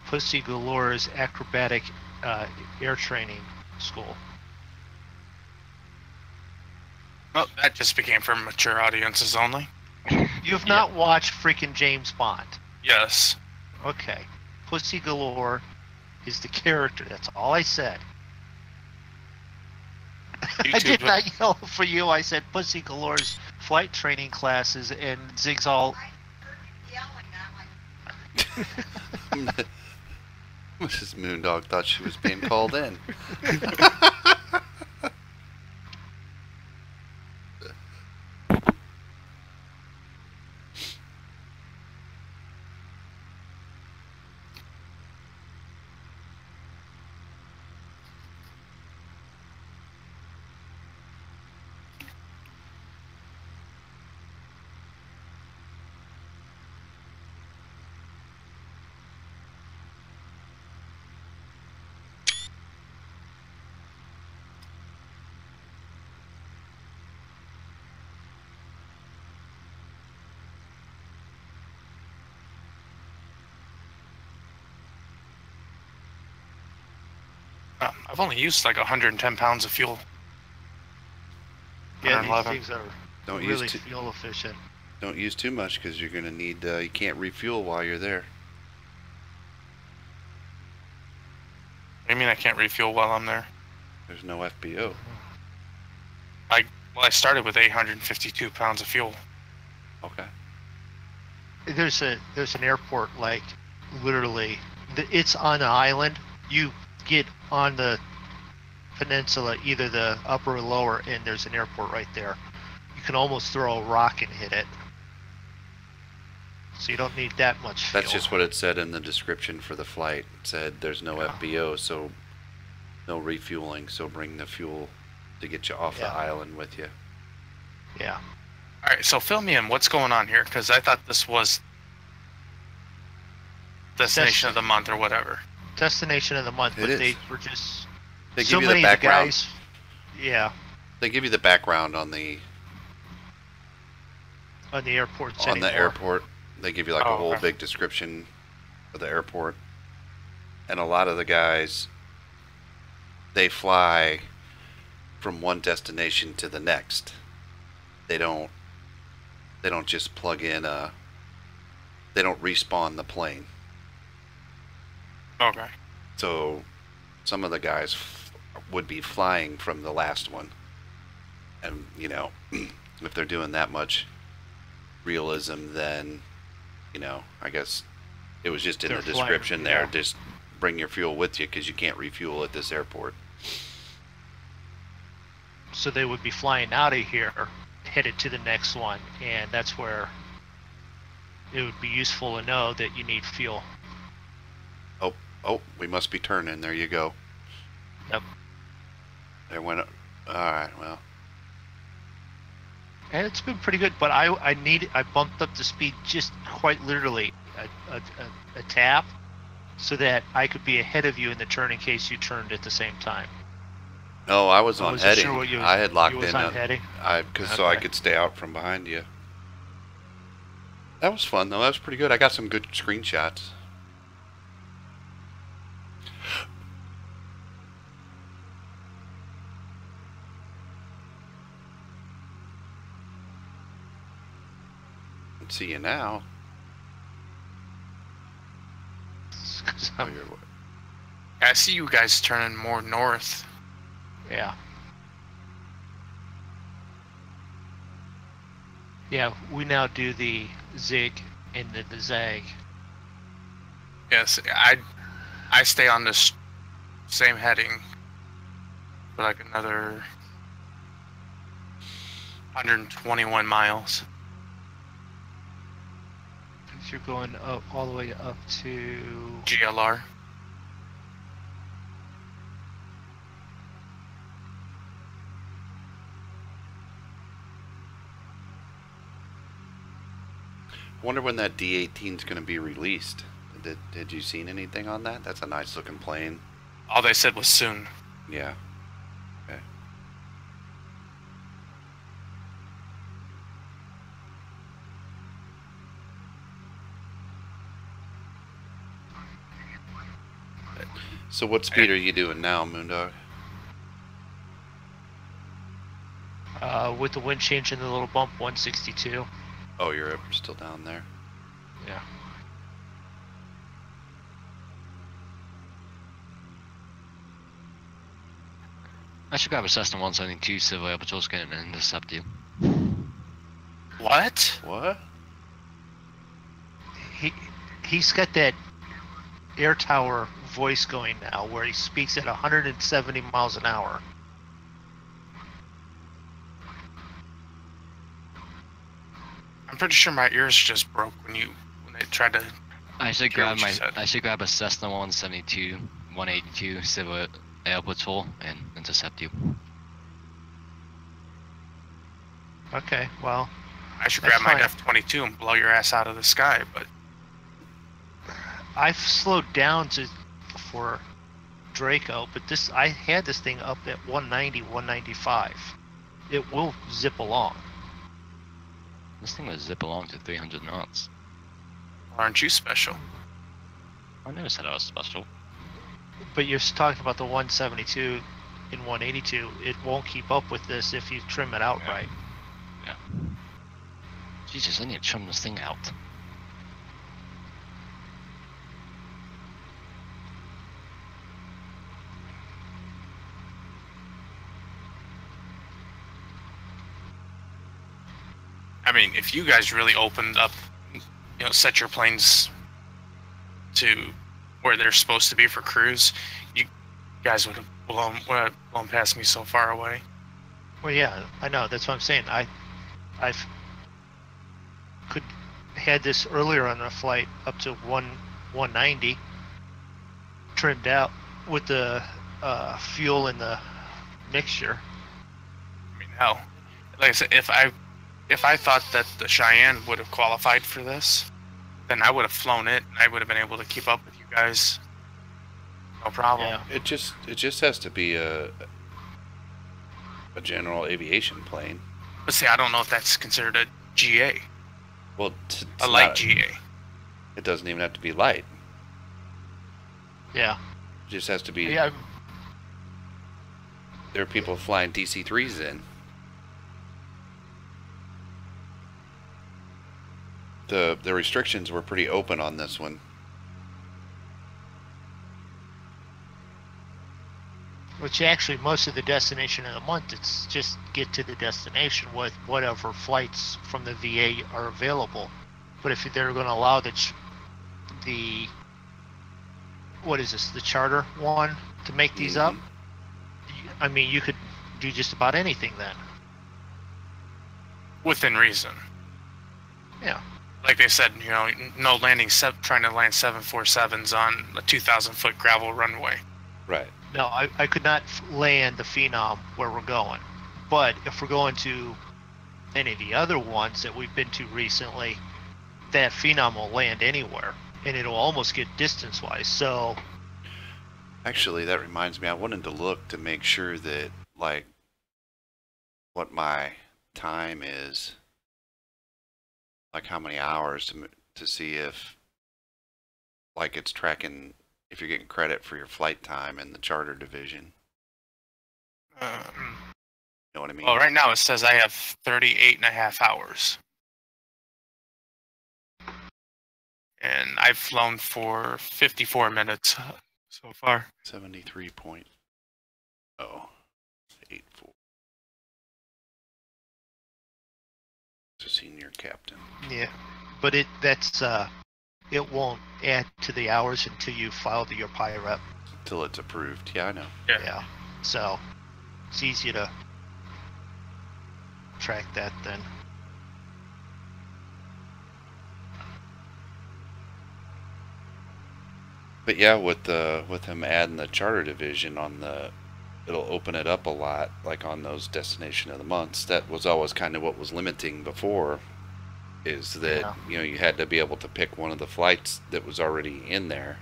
Pussy Galore's acrobatic air training school. Well, that just became for mature audiences only. You have not watched freaking James Bond. Yes. Okay. Pussy Galore is the character. That's all I said. I did not yell for you. I said Pussy Galore's flight training classes, and Zig's all. Mrs. Moondog thought she was being called in. I've only used like 110 pounds of fuel. Yeah, these 111. things are Don't really use fuel efficient. Don't use too much because you're gonna need. You can't refuel while you're there. What do you mean I can't refuel while I'm there? There's no FBO. I started with 852 pounds of fuel. Okay. There's an airport like literally. It's on an island. You get on the peninsula, either the upper or lower, and there's an airport right there. You can almost throw a rock and hit it. So you don't need that much fuel. That's just what it said in the description for the flight. It said there's no FBO, so no refueling. So bring the fuel to get you off the island with you. Yeah. All right, so fill me in. What's going on here? Because I thought this was destination of the month or whatever. Destination of the month, but they were just They so give you many the of the background. guys. Yeah, They give you the background on the airports. on the airport. They give you like a whole okay. big description of the airport, and a lot of the guys, they fly from one destination to the next. They don't just plug in they don't respawn the plane. Okay. So some of the guys would be flying from the last one, and you know, if they're doing that much realism, then you know, I guess it was just in They're the description there. flying, yeah. Just bring your fuel with you because you can't refuel at this airport. So they would be flying out of here, headed to the next one, and that's where it would be useful to know that you need fuel. Oh, we must be turning. There you go. Yep. There went. All right. Well, And it's been pretty good, but I bumped up the speed just quite literally a tap, so that I could be ahead of you in the turn in case you turned at the same time. No, I was on heading. Sure you, I had locked you was in. On heading? So I Okay. could stay out from behind you. That was fun though. That was pretty good. I got some good screenshots. See you now. 'Cause Oh, I'm- you're, I see you guys turning more north. yeah. Yeah, we now do the zig and then the zag. Yes, I stay on this same heading for like another 121 miles. You're going up all the way up to. GLR. I wonder when that D-18 is going to be released. Did you seen anything on that? That's a nice looking plane. All they said was soon. Yeah. Okay. So what speed are you doing now, Moondog? With the wind change and the little bump, 162. Oh, you're still down there. Yeah. I should grab a Cessna 172 Civil Air Patrol's getting and intercept you. What? What? He's got that air tower voice going now where he speaks at 170 miles an hour. I'm pretty sure my ears just broke when they tried to. I should Hear grab what you said. I should grab a Cessna 172, 182 Civil Air Patrol and intercept you. Okay, well, I should That's grab my fine. F-22 and blow your ass out of the sky, but I've slowed down for Draco, but I had this thing up at 190, 195. It will zip along. This thing will zip along to 300 knots. aren't you special? I never said I was special. But you're talking about the 172 and 182. It won't keep up with this if you trim it out Yeah. right. Yeah. Jesus, I need to trim this thing out. I mean, if you guys really opened up, set your planes to where they're supposed to be for cruise, you guys would have blown past me so far away. Well, yeah, I know. That's what I'm saying. I've had this earlier on the flight up to 190, trimmed out with the fuel in the mixture. I mean, hell, like I said, if I thought that the Cheyenne would have qualified for this, then I would have flown it, and I would have been able to keep up with you guys. No problem. Yeah. It just has to be a general aviation plane. But see, I don't know if that's considered a GA, Well, a light GA. It doesn't even have to be light. Yeah. It just has to be. Yeah. There are people flying DC-3s in. The restrictions were pretty open on this one. Which actually, most of the destination of the month, it's just get to the destination with whatever flights from the VA are available. But if they're going to allow the what is this, the charter one to make these up, I mean, you could do just about anything then. Within reason. Yeah. Like they said, no landing, trying to land 747s on a 2,000-foot gravel runway. Right. No, I could not land the Phenom where we're going. But if we're going to any of the other ones that we've been to recently, that Phenom will land anywhere, and it'll almost get distance-wise. So, Actually, that reminds me, I wanted to look to make sure that, like, what my time is, like how many hours to see if, like, it's tracking if you're getting credit for your flight time in the charter division. You know what I mean? Well, right now it says I have 38.5 hours. And I've flown for 54 minutes so far. 73.084. It's a senior captain. yeah, but it won't add to the hours until you file your PIREP. Till it's approved. Yeah, I know. Yeah, so it's easy to track that then. But yeah, with him adding the charter division on it'll open it up a lot, like on those destination of the months. That was always kind of what was limiting before, is that you had to be able to pick one of the flights that was already in there.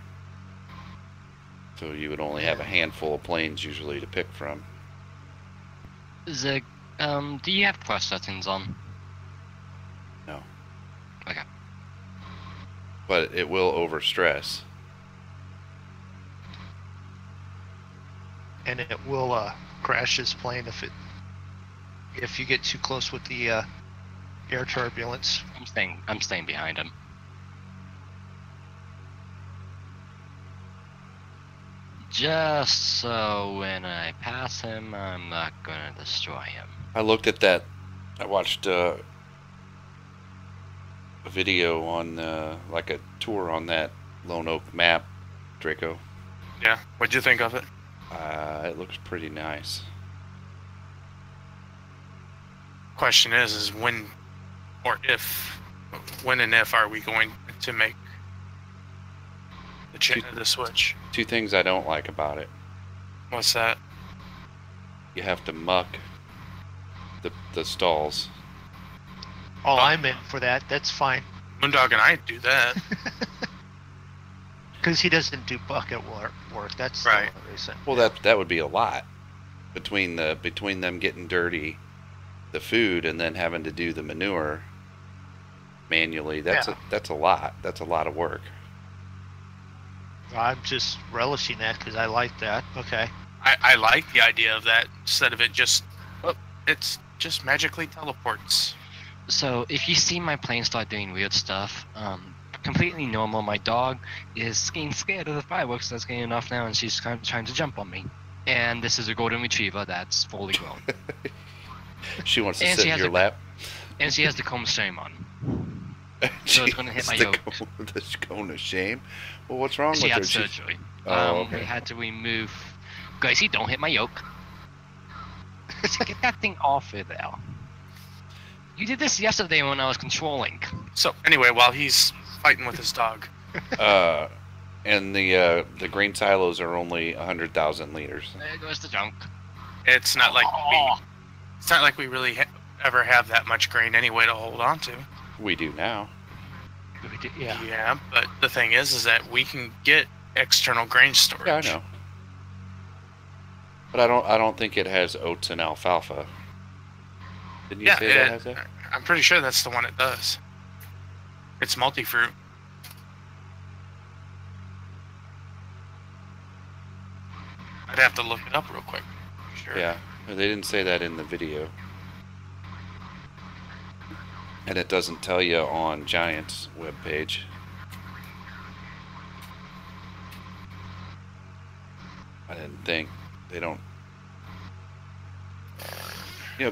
So you would only have a handful of planes usually to pick from. Zig, do you have cross settings on? No. Okay. But it will overstress. And it will crash his plane if you get too close with the air turbulence. I'm staying behind him. Just so when I pass him, I'm not gonna destroy him. I looked at that. I watched a video on like a tour on that Lone Oak map, Draco. Yeah. What'd you think of it? It looks pretty nice. Question is when and if are we going to make the switch? Two things I don't like about it. What's that? You have to muck the stalls. Oh, I'm in for that. That's fine. Moondog and I do that. Because he doesn't do bucket work. That's right. The only reason. Well, that would be a lot between them getting dirty, the food, and then having to do the manure manually. That's a lot. That's a lot of work. I'm just relishing that because I like that. Okay. I like the idea of that instead of it it's just magically teleports. So if you see my plane start doing weird stuff, completely normal. My dog is getting scared of the fireworks that's getting off now, and she's kind of trying to jump on me. And this is a golden retriever that's fully grown. She wants to sit in your lap. And she has the comb shame on. So it's going to hit my yoke. The cone of shame? Well, what's wrong with her? She had surgery. Okay. They had to remove... Gracie, don't hit my yoke. Get that thing off of there. You did this yesterday when I was controlling. So, anyway, while he's fighting with his dog. And the grain silos are only 100,000 liters. There goes the junk. It's not like we really ever have that much grain anyway to hold on to. We do now. Yeah, but the thing is that we can get external grain storage. Yeah, I know. But I don't think it has oats and alfalfa. Didn't you say that has that? I'm pretty sure that's the one it does. It's multi-fruit. I'd have to look it up real quick. Sure. Yeah, they didn't say that in the video. And it doesn't tell you on Giant's webpage. I didn't think. They don't...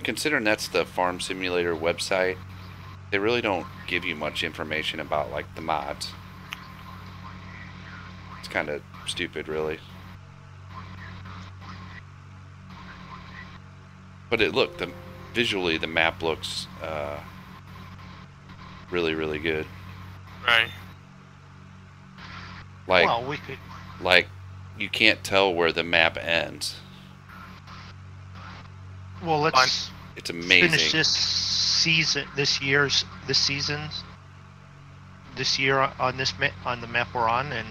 considering that's the Farm Simulator website, they really don't give you much information about, like, the mods. It's kind of stupid, really. But visually the map looks really, really good. Right. Like you can't tell where the map ends. Well, let's it's amazing. finish this season's, this year on this on the map we're on, and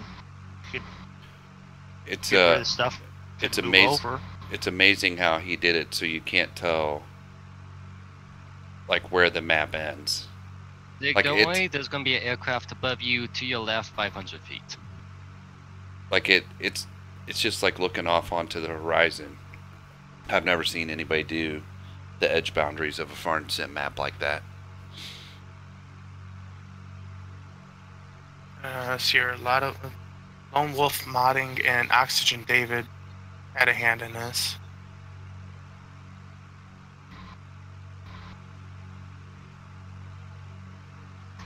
you could It's get rid of stuff. it's move amazing. over. It's amazing how he did it, so you can't tell like where the map ends. Zig, Like, don't it's- worry, there's gonna be an aircraft above you to your left 500 feet. Like it's just like looking off onto the horizon. I've never seen anybody do the edge boundaries of a farm sim map like that. So a lot of Lone Wolf modding and Oxygen David had a hand in this.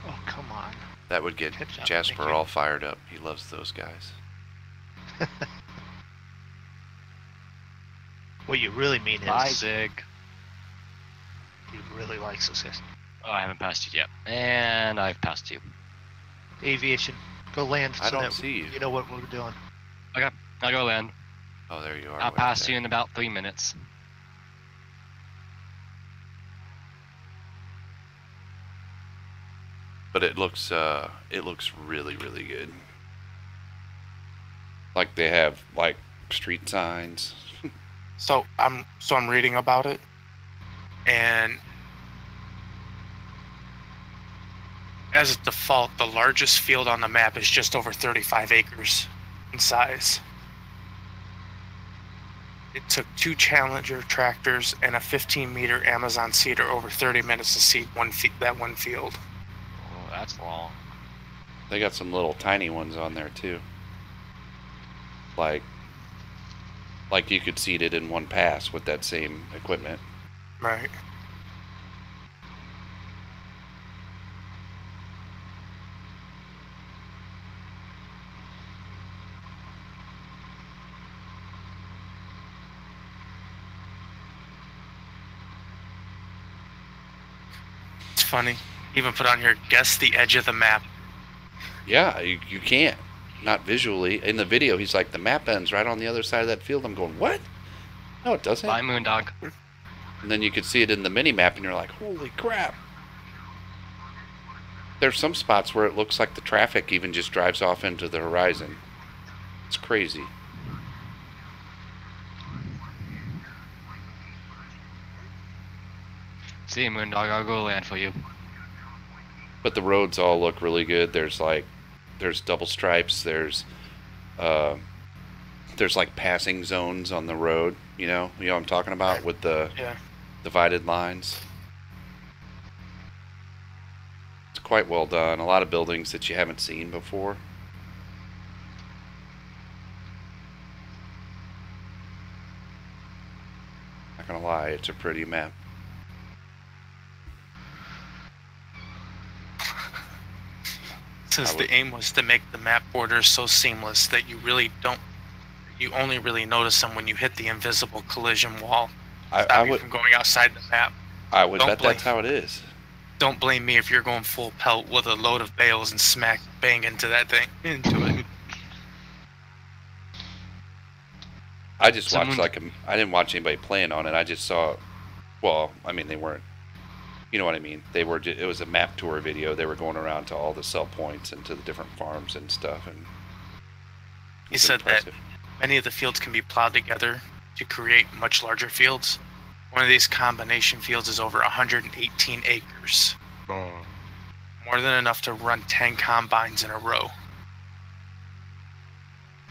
Oh, come on. That would get Good job, Jasper thank you. all fired up. He loves those guys. What you really mean Bye, is Zig. he really likes us. Oh, I haven't passed you yet. And I've passed you. Aviation, go land. I so don't that see you. You know what we're doing. Okay, I'll go land. Oh, there you are. I'll way pass back. you in about 3 minutes. But it looks really, really good. Like they have like street signs. So I'm reading about it, and as a default, the largest field on the map is just over 35 acres in size. It took 2 Challenger tractors and a 15-meter Amazon seeder over 30 minutes to seed that one field. Oh, that's long. They got some little tiny ones on there too. Like you could seed it in one pass with that same equipment. Right. It's funny. Even put on here, guess the edge of the map. Yeah, you can't. Not visually. In the video, he's like, the map ends right on the other side of that field. I'm going, what? No, it doesn't. Bye, Moondog. And then you could see it in the mini map, and you're like, holy crap. There's some spots where it looks like the traffic even just drives off into the horizon. It's crazy. See you, Moondog. I'll go land for you. But the roads all look really good. There's double stripes. There's like passing zones on the road. You know what I'm talking about with the divided lines. It's quite well done. A lot of buildings that you haven't seen before. Not gonna lie, it's a pretty map. Since the aim was to make the map borders so seamless that you only really notice them when you hit the invisible collision wall. Stop you from going outside the map. I would bet that's how it is. Don't blame me if you're going full pelt with a load of bales and bang into that thing, into it. I just watched I didn't watch anybody playing on it. I just saw, well, I mean, they weren't, you know what I mean? It was a map tour video. They were going around to all the sell points and to the different farms and stuff. And He said that many of the fields can be plowed together to create much larger fields. One of these combination fields is over 118 acres. More than enough to run 10 combines in a row.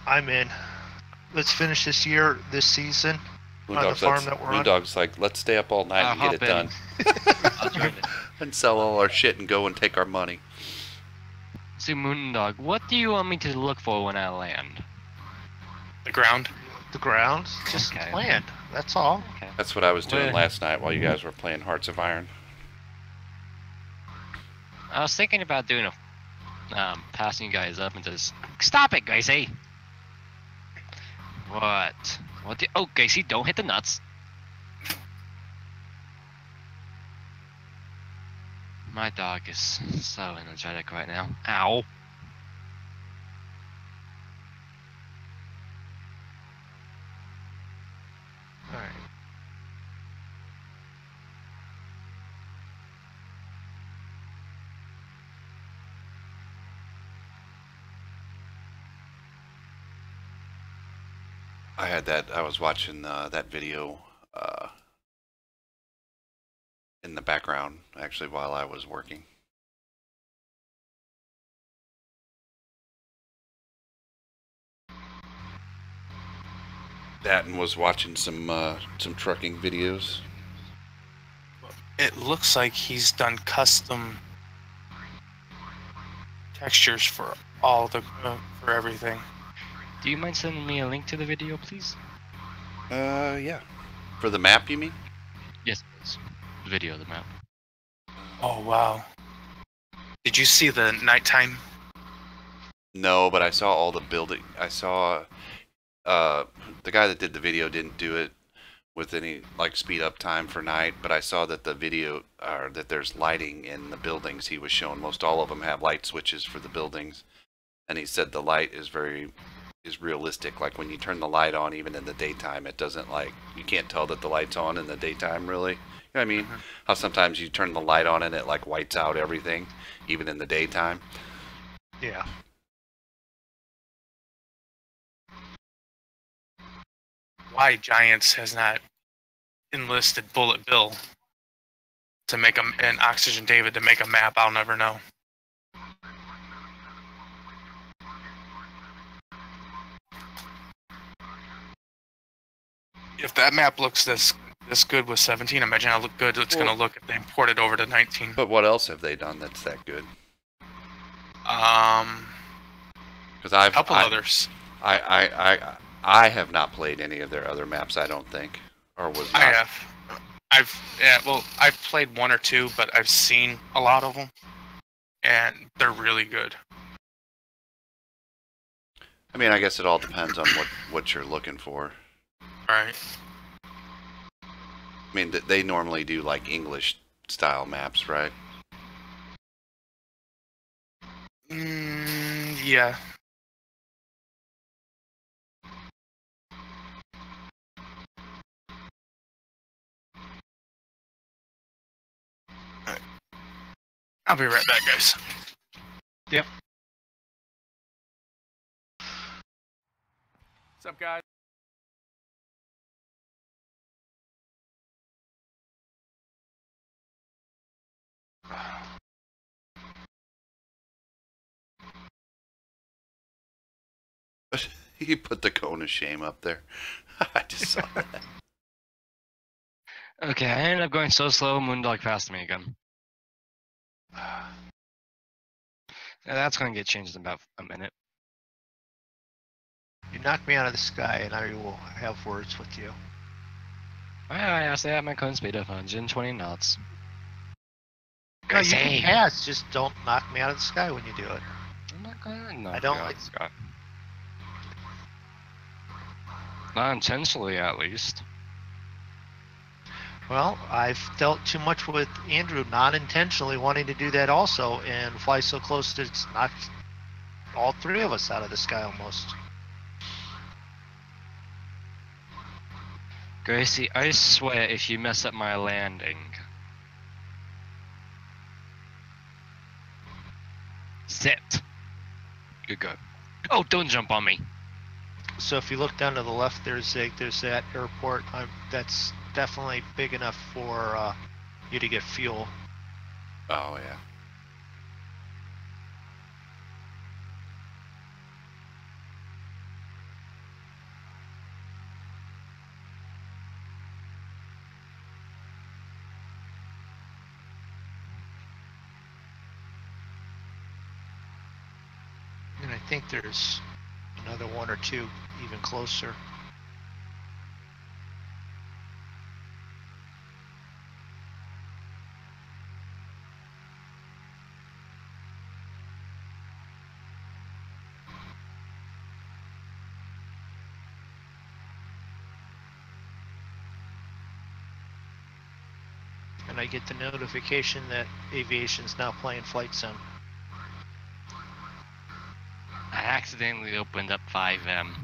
I'm in. Let's finish this season on the farm that we're on. Moondog's like, let's stay up all night and get it done. I'll join it. And sell all our shit and go and take our money. See, Moondog, what do you want me to look for when I land? The ground? The ground? Just land. That's all. Okay. That's what I was doing last night while you guys were playing Hearts of Iron. I was thinking about doing passing you guys up and just stop it, Gracie. What? Oh, Gracie, don't hit the nuts. My dog is so energetic right now. Ow. Alright. I had that. I was watching that video in the background actually while I was working. That and was watching some trucking videos. It looks like he's done custom textures for all the for everything. Do you mind sending me a link to the video, please? Yeah. For the map, you mean? Yes, please. The video of the map. Oh wow! Did you see the nighttime? No, but I saw all the building. I saw the guy that did the video didn't do it with any like speed up time for night, but I saw that the video or that there's lighting in the buildings he was showing. Most all of them have light switches for the buildings, and he said the light is realistic. Like when you turn the light on, even in the daytime, it doesn't like you can't tell that the light's on in the daytime. Really, you know what I mean? How sometimes you turn the light on and it like whites out everything, even in the daytime. Yeah. Why Giants has not enlisted Bullet Bill to make and Oxygen David to make a map, I'll never know. If that map looks this good with 17, imagine how good it's going to look if they port it over to 19. But what else have they done that's that good? Because a couple others. I have not played any of their other maps. I don't think, or was not. I have. I've played one or two, but I've seen a lot of them, and they're really good. I mean, I guess it all depends on what you're looking for. Right. I mean, they normally do like English style maps, right? Yeah. Right. I'll be right back, guys. Yep. What's up, guys? He put the cone of shame up there. I just saw that. Okay, I ended up going so slow, Moondog passed me again. That's gonna get changed in about a minute. You knock me out of the sky and I will have words with you. I stay at my cone speed of 120 knots. No, you can pass, just don't knock me out of the sky when you do it. I'm not gonna knock I don't you out like of the sky. Not intentionally, at least. Well, I've dealt too much with Andrew not intentionally wanting to do that also and fly so close that it's knocked all three of us out of the sky almost. Gracie, I swear if you mess up my landing. Sit. Good go. Oh, don't jump on me. So if you look down to the left, there's that airport. That's definitely big enough for you to get fuel. Oh yeah. And I think there's another one or two even closer. And I get the notification that aviation's now playing Flight Sim. I accidentally opened up 5M.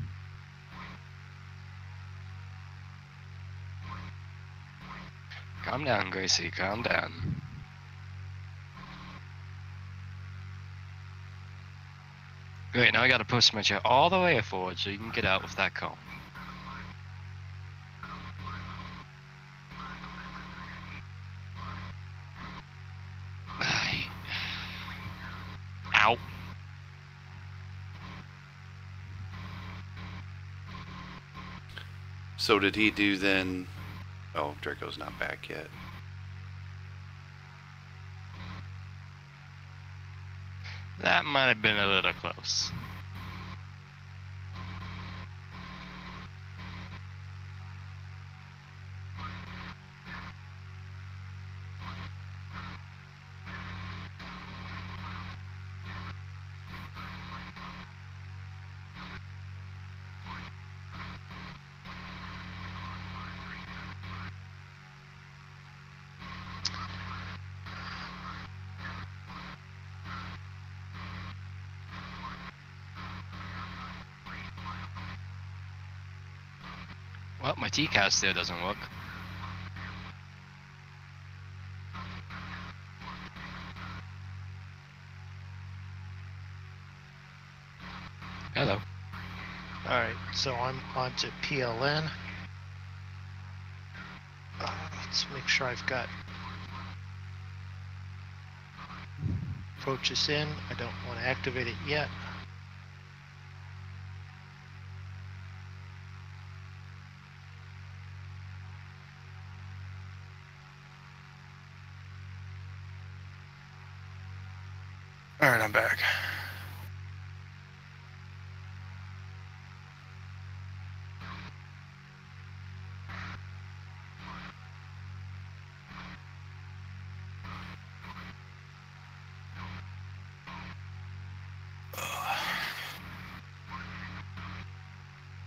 Calm down, Gracie, calm down. Great, now I gotta push my chair all the way forward so you can get out with that cone. So did he do then? Oh, Draco's not back yet. That might have been a little close. Well, my TCAS still doesn't work. Hello. Alright, so I'm on to PLN. Let's make sure I've got approaches in. I don't want to activate it yet. Alright, I'm back.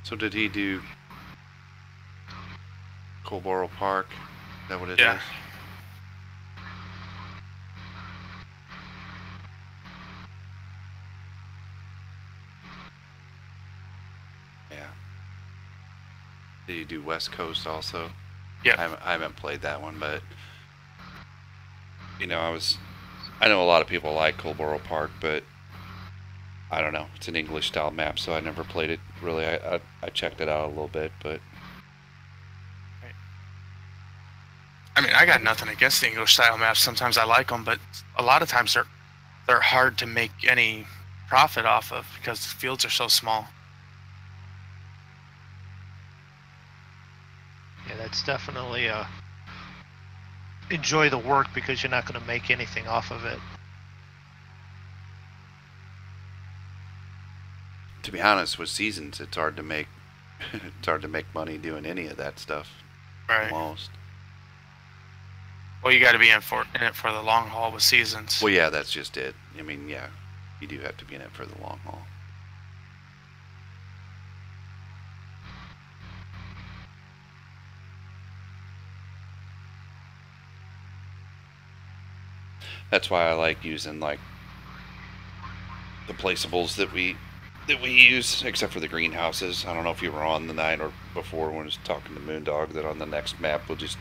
So did he do Colboro Park? Is that what it is? Yeah. Yeah. Did you do West Coast also? Yeah. I haven't played that one, but you know, I know a lot of people like Colboro Park, but I don't know. It's an English style map, so I never played it really. I checked it out a little bit, but I mean, I got nothing against the English style maps. Sometimes I like them, but a lot of times they're hard to make any profit off of because the fields are so small. Yeah, that's definitely enjoy the work because you're not going to make anything off of it. to be honest, with seasons, it's hard to make money doing any of that stuff. Right. Almost. Well, you got to be in it for the long haul with seasons. Well, yeah, that's just it. I mean, yeah, you do have to be in it for the long haul. That's why I like using like the placeables that we use, except for the greenhouses. I don't know if you were on the night or before when I was talking to Moondog that on the next map we'll just,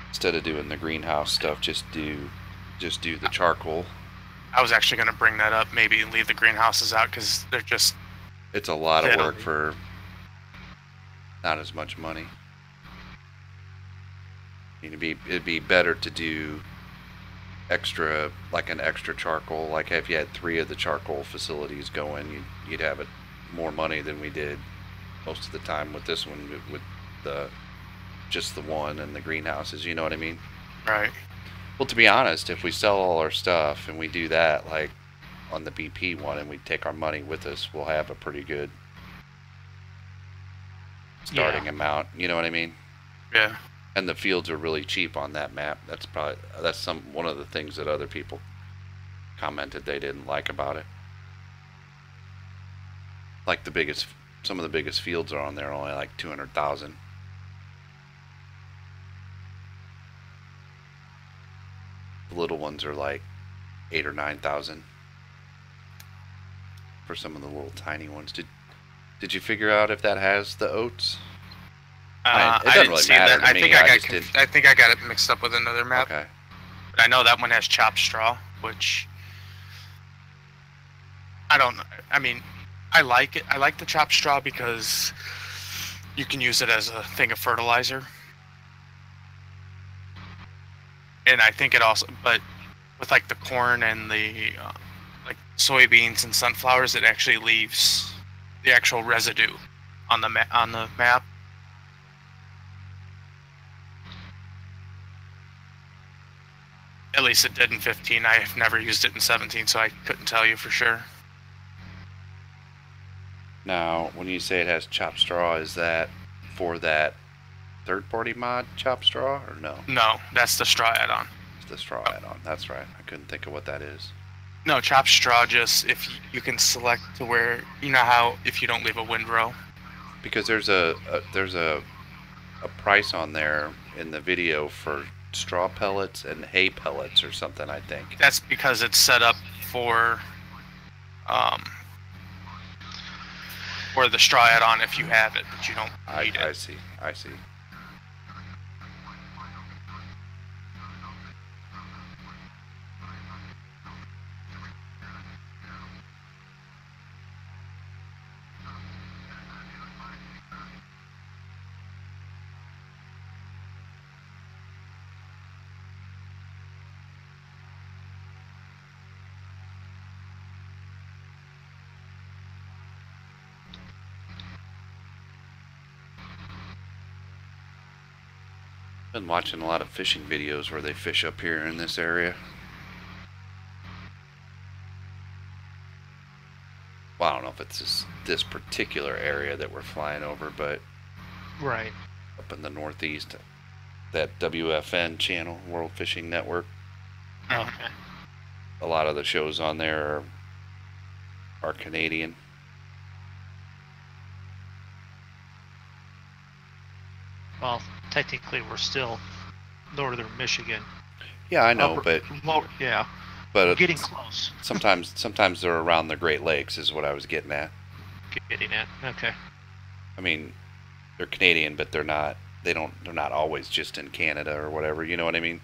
instead of doing the greenhouse stuff, just do the charcoal. I was actually going to bring that up, maybe leave the greenhouses out because they're just... It's a lot of work for not as much money. I mean, it'd be better to do extra, like an extra charcoal. Like if you had 3 of the charcoal facilities going, you'd have it more money than we did most of the time with this one, with just the one and the greenhouses. You know what I mean? Right. Well, to be honest, if we sell all our stuff and we do that, like on the BP one, and we take our money with us, we'll have a pretty good starting amount. You know what I mean? Yeah. And the fields are really cheap on that map. That's one of the things that other people commented they didn't like about it. Like some of the biggest fields are on there only like 200,000. The little ones are like 8,000 or 9,000 for some of the little tiny ones. Did you figure out if that has the oats? I didn't really see that. I think I got it mixed up with another map. Okay. But I know that one has chopped straw, which I don't know. I mean, I like it. I like the chopped straw because you can use it as a thing of fertilizer. And I think it also, but with like the corn and the like soybeans and sunflowers, it actually leaves the actual residue on the map. At least it did in 15. I have never used it in 17, so I couldn't tell you for sure. Now, when you say it has chop straw, is that for that third-party mod chop straw, or no? No, that's the straw add-on. It's the straw add-on. That's right. I couldn't think of what that is. No, chop straw just if you can select to where, you know how if you don't leave a windrow. Because there's a price on there in the video for straw pellets and hay pellets or something, I think. That's because it's set up for the straw add-on if you have it, but you don't need it. I see. I see. Been watching a lot of fishing videos where they fish up here in this area. Well, I don't know if it's this particular area that we're flying over, but Right. up in the northeast, that WFN channel, World Fishing Network. Okay. A lot of the shows on there are Canadian. Well, technically, we're still northern Michigan. Yeah, I know, but yeah, but we're getting close. sometimes they're around the Great Lakes, is what I was getting at. Getting it. Okay. I mean, they're Canadian, but they're not. They're not always just in Canada or whatever. You know what I mean?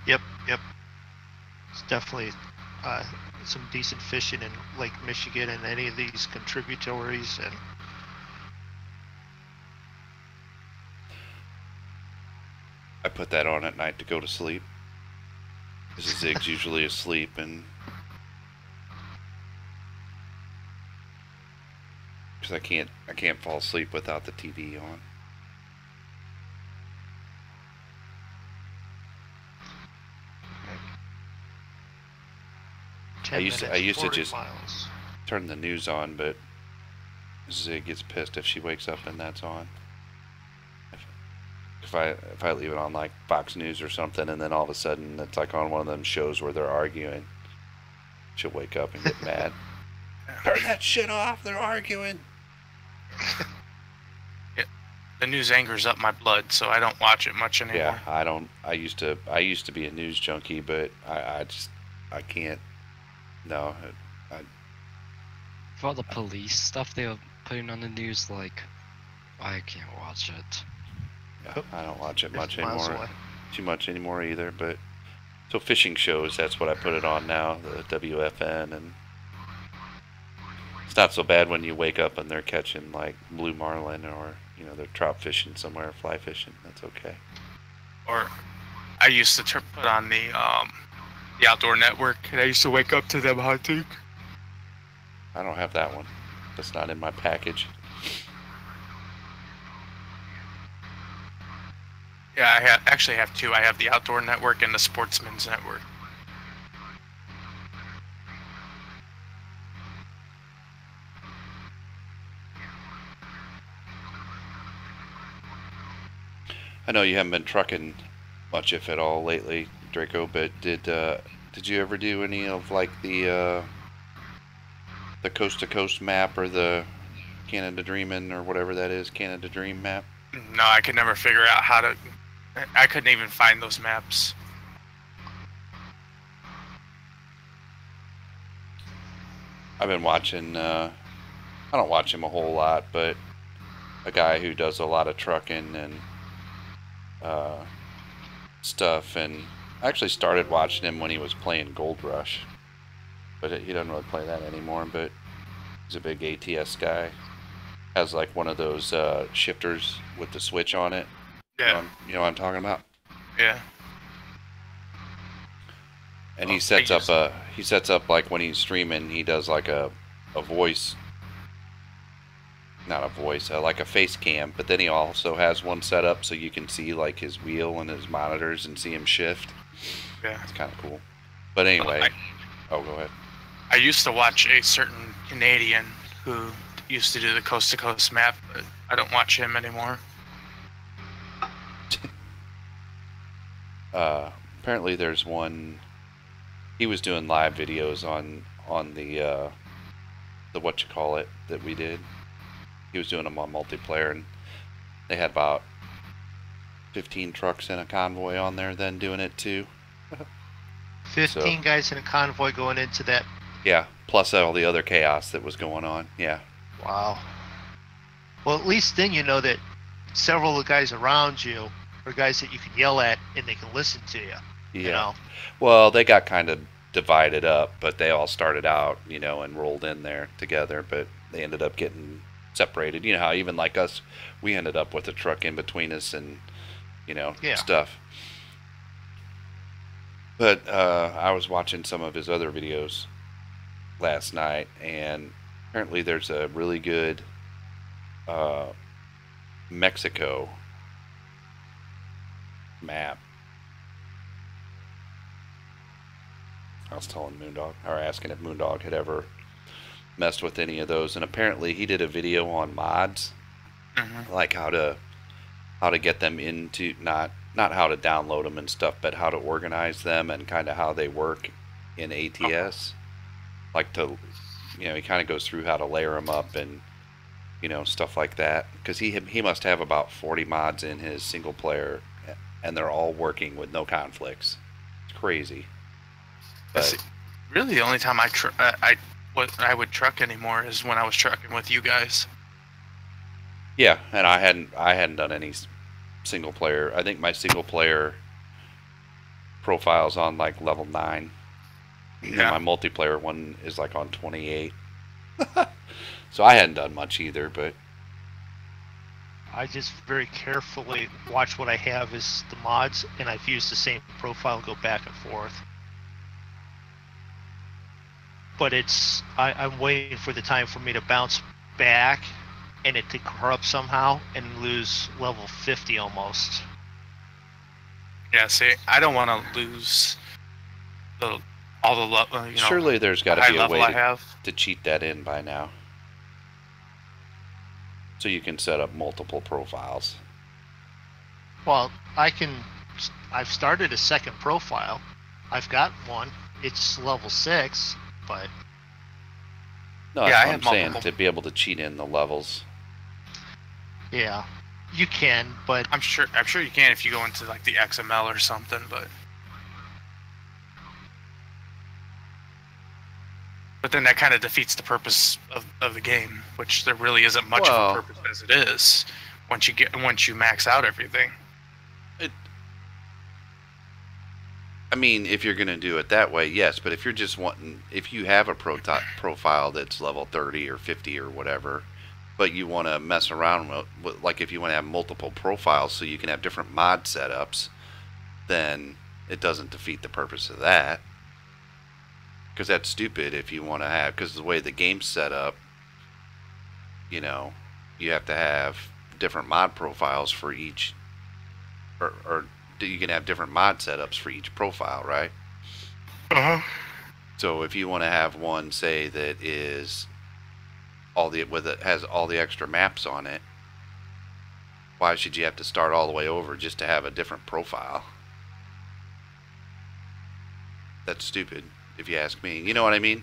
Yep. It's definitely some decent fishing in Lake Michigan and any of these contributories and. I put that on at night to go to sleep. Because Zig's usually asleep, and because I can't fall asleep without the TV on. I used to just turn the news on, but Zig gets pissed if she wakes up and that's on. If I leave it on like Fox News or something, and then all of a sudden it's like on one of them shows where they're arguing, she'll wake up and get mad. Turn that shit off! They're arguing. Yeah, the news angers up my blood, so I don't watch it much anymore. Yeah, I don't. I used to be a news junkie, but I can't. No, For all the police stuff they were putting on the news, like, I can't watch it. yeah, I don't watch it much 50 miles anymore. away. Too much anymore either. But so fishing shows, that's what I put it on now. The WFN, and it's not so bad when you wake up and they're catching like blue marlin, or they're trout fishing somewhere, fly fishing. That's okay. Or I used to put on the Outdoor Network, and I used to wake up to them hunting. I don't have that one. That's not in my package. Yeah, I actually have two. I have the Outdoor Network and the Sportsman's Network. I know you haven't been trucking much, if at all, lately, Draco. But did you ever do any of like the coast to coast map, or the Canada Dreamin', or whatever that is, Canada Dream map? No, I could never figure out how to. I couldn't even find those maps. I've been watching. I don't watch him a whole lot, but a guy who does a lot of trucking and stuff, and I actually started watching him when he was playing Gold Rush, but he doesn't really play that anymore. But he's a big ATS guy. Has like one of those shifters with the switch on it. Yeah. You know what I'm talking about? Yeah. And he sets up like when he's streaming, he does like a voice, not a voice, like a face cam, but then he also has one set up so you can see like his wheel and his monitors and see him shift. Yeah. It's kind of cool. But anyway, go ahead. I used to watch a certain Canadian who used to do the coast-to-coast map, but I don't watch him anymore. Apparently there's one. He was doing live videos on the whatchamacallit that we did. He was doing them on multiplayer, and they had about 15 trucks in a convoy on there then doing it too. 15 guys in a convoy going into that. Yeah, plus all the other chaos that was going on. Yeah. Wow. Well, at least then you know that several of the guys around you are guys that you can yell at and they can listen to you. Yeah. You know? Well, they got kind of divided up, but they all started out, and rolled in there together, but they ended up getting separated. You know how even like us, we ended up with a truck in between us and, stuff. But I was watching some of his other videos last night, and apparently there's a really good Mexico map. I was telling Moondog, or asking if Moondog had ever messed with any of those, and apparently he did a video on mods, like how to get them into not how to download them and stuff, but how to organize them and kind of how they work in ATS. Like to, he kind of goes through how to layer them up and stuff like that, because he must have about 40 mods in his single player, and they're all working with no conflicts. It's crazy. But really, the only time I would truck anymore is when I was trucking with you guys. Yeah, and I hadn't done any single player. I think my single player profile's on like level 9. Yeah. And my multiplayer one is like on 28. So I hadn't done much either, but I just very carefully watch what I have as the mods, and I've used the same profile and go back and forth. But I'm waiting for the time for me to bounce back and it to corrupt somehow and lose level 50 almost. Yeah, see, I don't want to lose all the level. Surely there's got to be a way to cheat that in by now, so you can set up multiple profiles. Well, I've started a second profile. I've got one. It's level 6. But no, that's what I'm saying, to be able to cheat in the levels. Yeah, you can, but I'm sure you can if you go into like the XML or something. But then that kind of defeats the purpose of the game, which there really isn't much of a purpose as it is once you max out everything. I mean, if you're going to do it that way, yes. But if you're just if you have a profile that's level 30 or 50 or whatever, but you want to mess around with, like if you want to have multiple profiles so you can have different mod setups, then it doesn't defeat the purpose of that. Because that's stupid if you want to have, because the way the game's set up, you have to have different mod profiles for each, or you can have different mod setups for each profile, right? So if you want to have one, say, that is has all the extra maps on it, why should you have to start all the way over just to have a different profile? That's stupid, if you ask me. You know what I mean?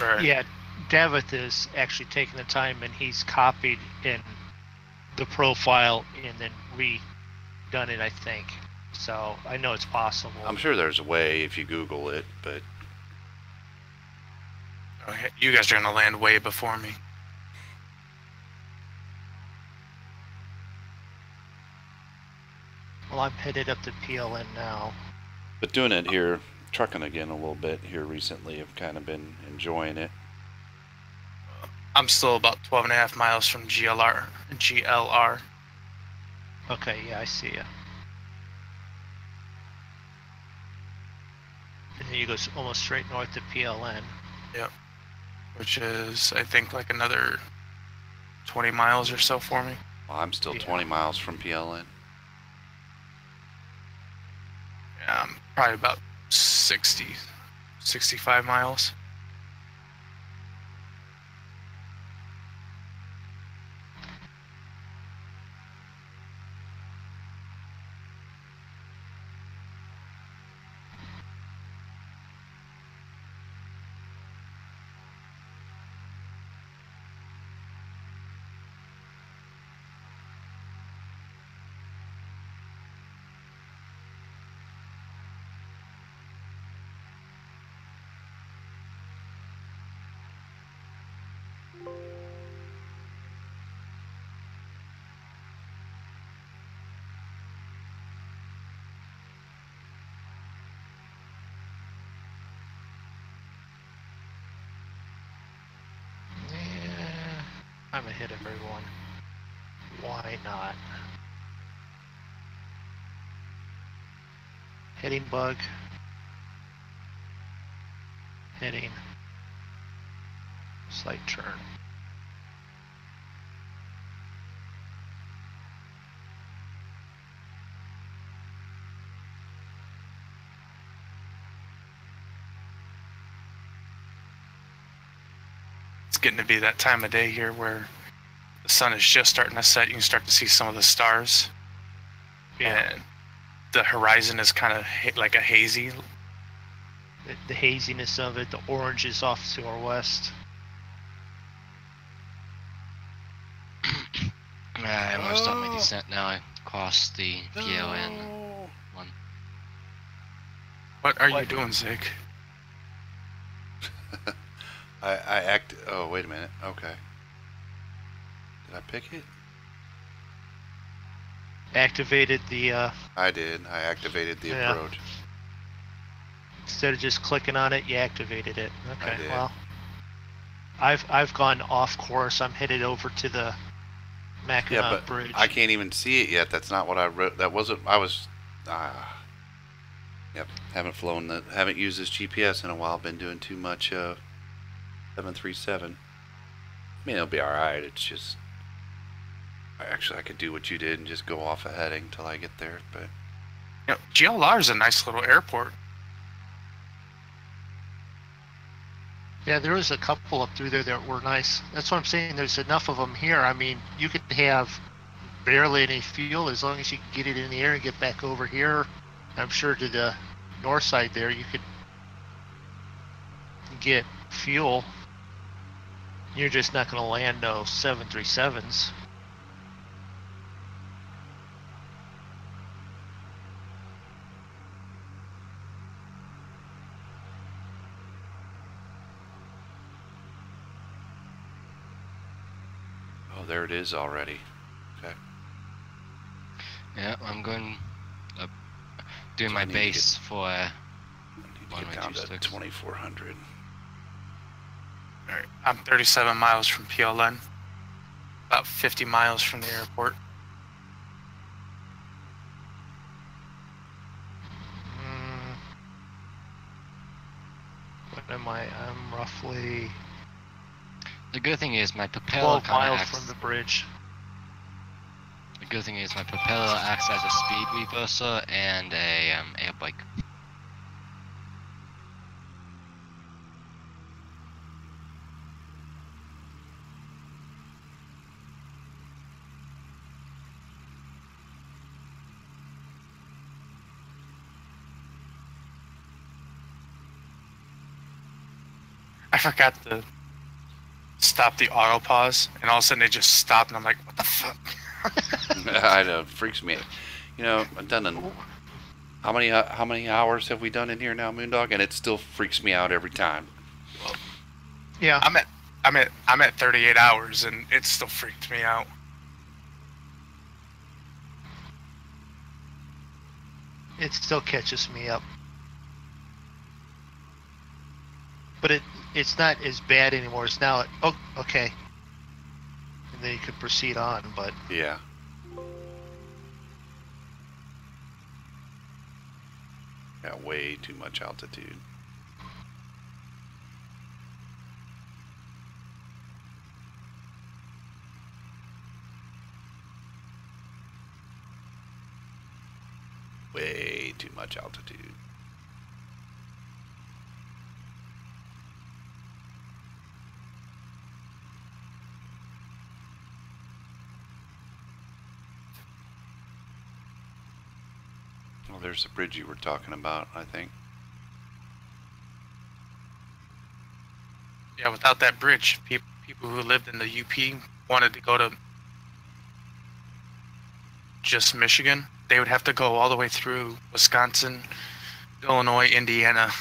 Right. Yeah, Davith is actually taking the time, and he's copied in the profile and then redone it, I think. So I know it's possible. I'm sure there's a way if you Google it, but you guys are gonna land way before me. Well, I'm headed up to PLN now. But doing it here, trucking again a little bit here recently, I've kind of been enjoying it. I'm still about 12.5 miles from GLR. Okay, yeah, I see you. And then you go almost straight north to PLN. Yep. Which is, I think, like another 20 miles or so for me. Well, I'm still 20 miles from PLN. Yeah, I'm probably about 65 miles. Yeah, I'm ahead of everyone. Why not? Heading bug. Heading. Slight turn. It's getting to be that time of day here where the sun is just starting to set. You can start to see some of the stars. Yeah. And the horizon is kind of like a hazy. The haziness of it, the orange is off to our west. I'm gonna start my descent now. I crossed the PLN one. What are you doing, Zig? Oh, wait a minute. Okay. Did I pick it? Activated the, I did. I activated the Yeah. approach. instead of just clicking on it, you activated it. I Okay, did. well. I've gone off course. I'm headed over to the Mackinac Yeah, but Bridge. I can't even see it yet. That's not what I wrote. That wasn't. I was. Yep. Haven't used this GPS in a while. Been doing too much 737. I mean, it'll be all right. It's just. Actually, I could do what you did and just go off a heading till I get there. But You know, GLR is a nice little airport. Yeah, there was a couple up through there that were nice. That's what I'm saying. There's enough of them here. I mean, you could have barely any fuel as long as you can get it in the air and get back over here. I'm sure to the north side there, you could get fuel. You're just not going to land no 737s. oh, there it is already. Okay. Yeah, I'm going doing So I my need to base for I need to One get way down to 26. 2400. All right, I'm 37 miles from PLN, about 50 miles from the airport. What am I? I'm roughly The good thing is my propeller 12 kind of miles acts. from the bridge. The good thing is my propeller acts as a speed reverser and a air brake. I forgot to stop the auto pause, and all of a sudden it just stopped, and I'm like, what the fuck? I know, it freaks me. You know, I've done how many hours have we done in here now, Moondog? And it still freaks me out every time. Yeah. I'm at 38 hours, and it still freaked me out. It still catches me up. But it's not as bad anymore. It's now, oh, okay. And then you can proceed on, but Yeah. Got way too much altitude. Way too much altitude. Well, there's the bridge you were talking about, I think. Yeah, without that bridge, people who lived in the UP wanted to go to just Michigan. They would have to go all the way through Wisconsin, Illinois, Indiana.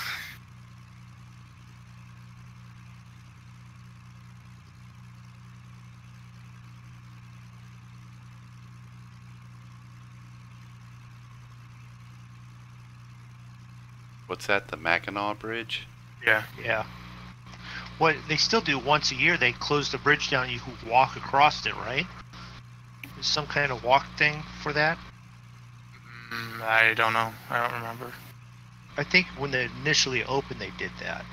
What's that, the Mackinac Bridge? Yeah. Yeah. What they still do once a year, they close the bridge down. You can walk across it, right? There's some kind of walk thing for that. I don't know. I don't remember. I think when they initially opened, they did that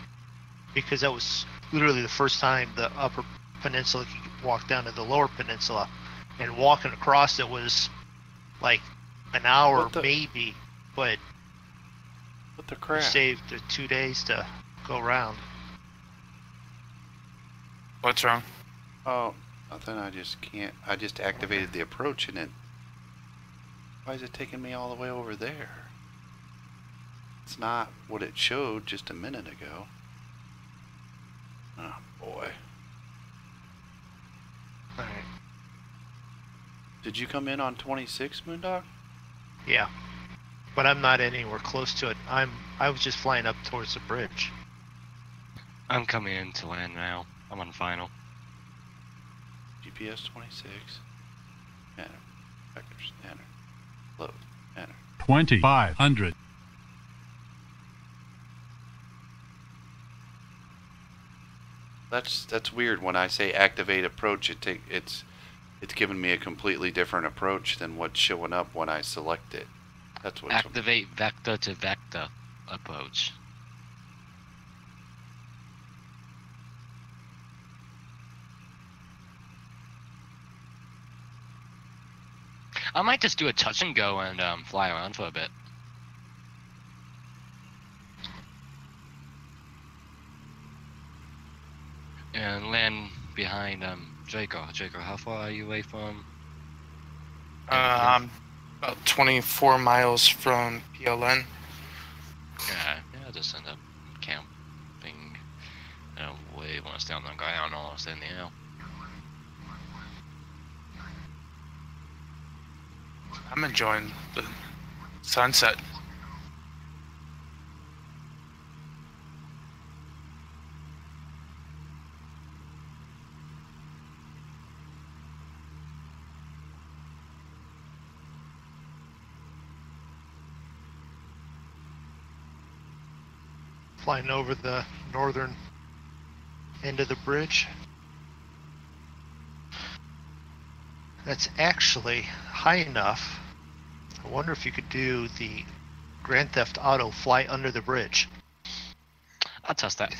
because that was literally the first time the Upper Peninsula could walk down to the Lower Peninsula, and walking across it was like an hour maybe, but what the you crap? saved the 2 days to go around. What's wrong? Oh, nothing. I just can't. I just activated the approach and it. Why is it taking me all the way over there? It's not what it showed just a minute ago. Oh boy. Alright. Did you come in on 26, Moondog? Yeah. But I'm not anywhere close to it. I was just flying up towards the bridge. I'm coming in to land now. I'm on final. GPS 26. Enter. Vectors. Enter. Load. Enter. 2,500. That's weird. When I say activate approach, it's giving me a completely different approach than what's showing up when I select it. That's what. Activate vector to vector approach. I might just do a touch and go and fly around for a bit. And land behind Draco. Draco, how far are you away from? I'm about 24 miles from PLN. Yeah, I'll just end up camping. Way want to stay on the ground or stay in the air. I'm enjoying the sunset. Flying over the northern end of the bridge. That's actually high enough. I wonder if you could do the Grand Theft Auto fly under the bridge. I'll test that.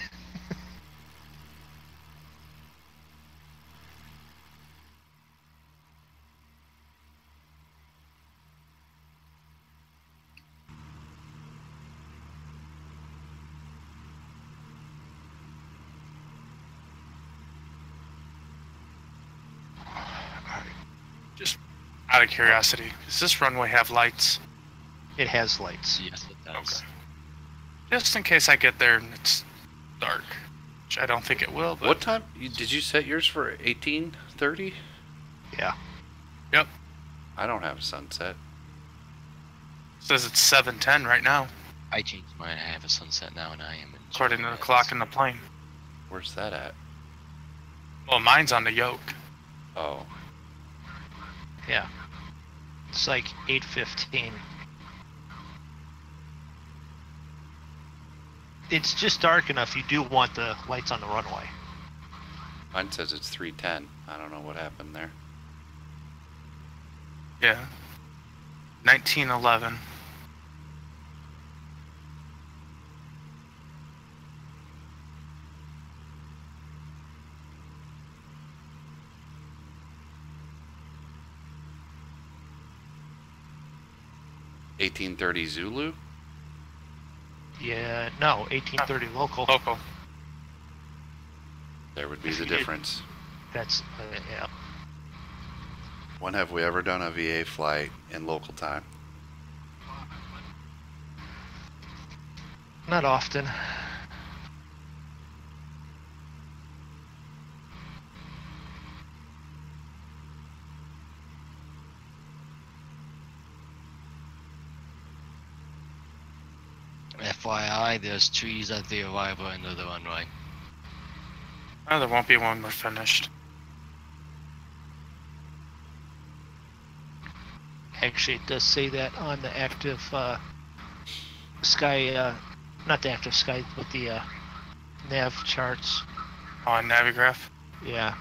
Just out of curiosity, does this runway have lights? It has lights. Yes, it does. Okay. Just in case I get there and it's dark, which I don't think it will. But... What time did you set yours for? 1830? Yeah. Yep. I don't have a sunset. It says it's 7:10 right now, I changed mine. I have a sunset now, and I am in. according to the clock in the plane. Where's that at? Well, mine's on the yoke. Oh. Yeah. It's like 8:15. It's just dark enough. You do want the lights on the runway. Mine says it's 3:10. I don't know what happened there. Yeah. 1911. $18.30 Zulu? Yeah, no, 1830 local. Local. There would be the difference. That's, yeah. When have we ever done a VA flight in local time? Not often. FYI, there's trees at the arrival end of the runway. Oh, there won't be when we're finished. Actually, it does say that on the active sky, not the active sky, but the nav charts. On Navigraph? Yeah.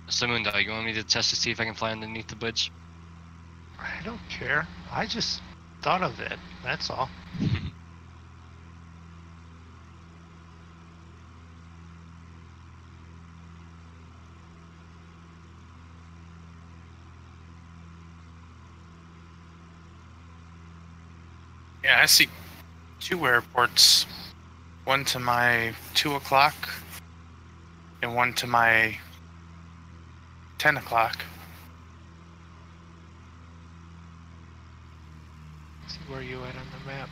Samunda, you want me to test to see if I can fly underneath the bridge? I don't care. I just thought of it. That's all. Yeah, I see 2 airports. One to my 2 o'clock and one to my 10 o'clock. See where you at on the map.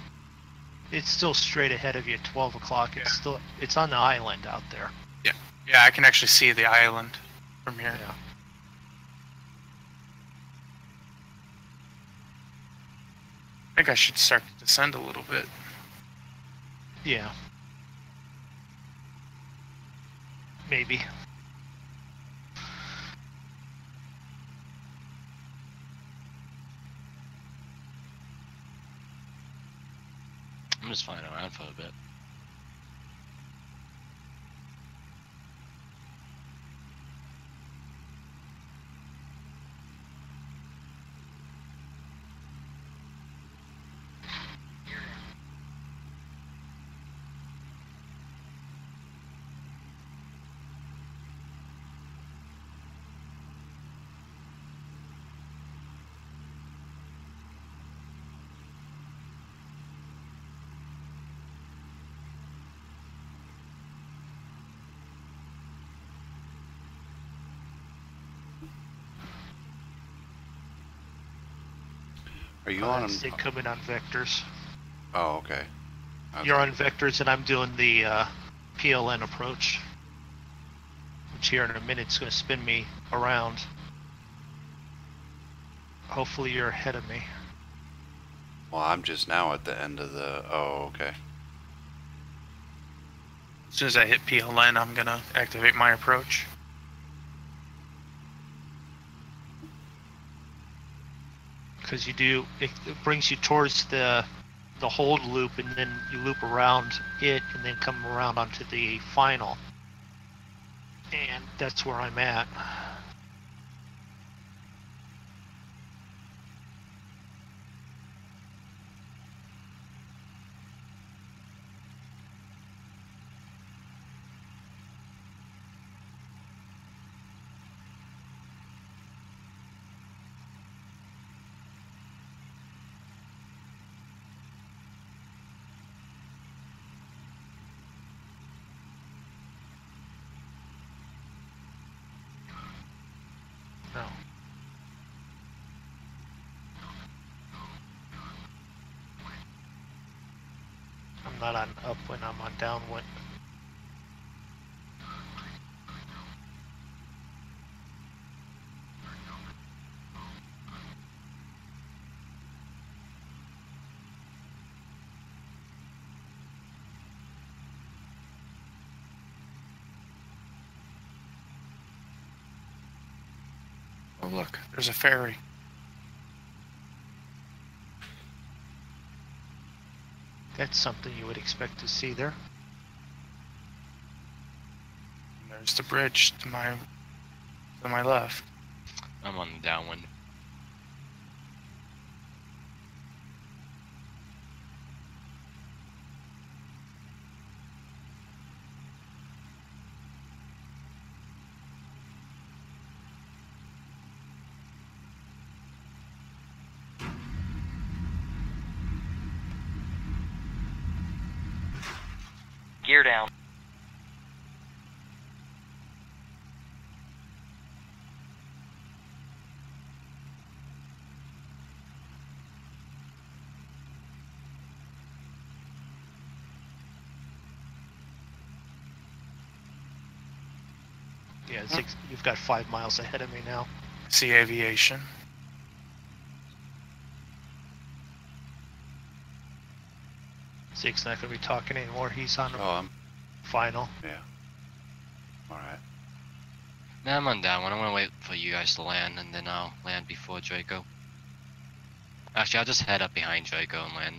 It's still straight ahead of you at 12 o'clock. It's still, it's on the island out there. Yeah, I can actually see the island from here. Yeah. I think I should start to descend a little bit. Yeah. Maybe. I'm just flying around for a bit. Are you on? They come in on vectors. Oh, okay. You're on vectors, and I'm doing the PLN approach, which here in a minute is going to spin me around. Hopefully, you're ahead of me. Well, I'm just now at the end of the. Oh, okay. As soon as I hit PLN, I'm gonna activate my approach. Because you do, it brings you towards the hold loop, and then you loop around it, and then come around onto the final. And that's where I'm at. No. I'm not on upwind, I'm on downwind. Oh, look, there's a ferry. That's something you would expect to see there. And there's the bridge to my left. I'm on the downwind. Gear down. Yeah, you've got 5 miles ahead of me now. See aviation. Zeke's not going to be talking anymore. He's on final. Yeah. Alright. Nah, I'm on downwind. I'm gonna wait for you guys to land, and then I'll land before Draco. Actually, I'll just head up behind Draco and land.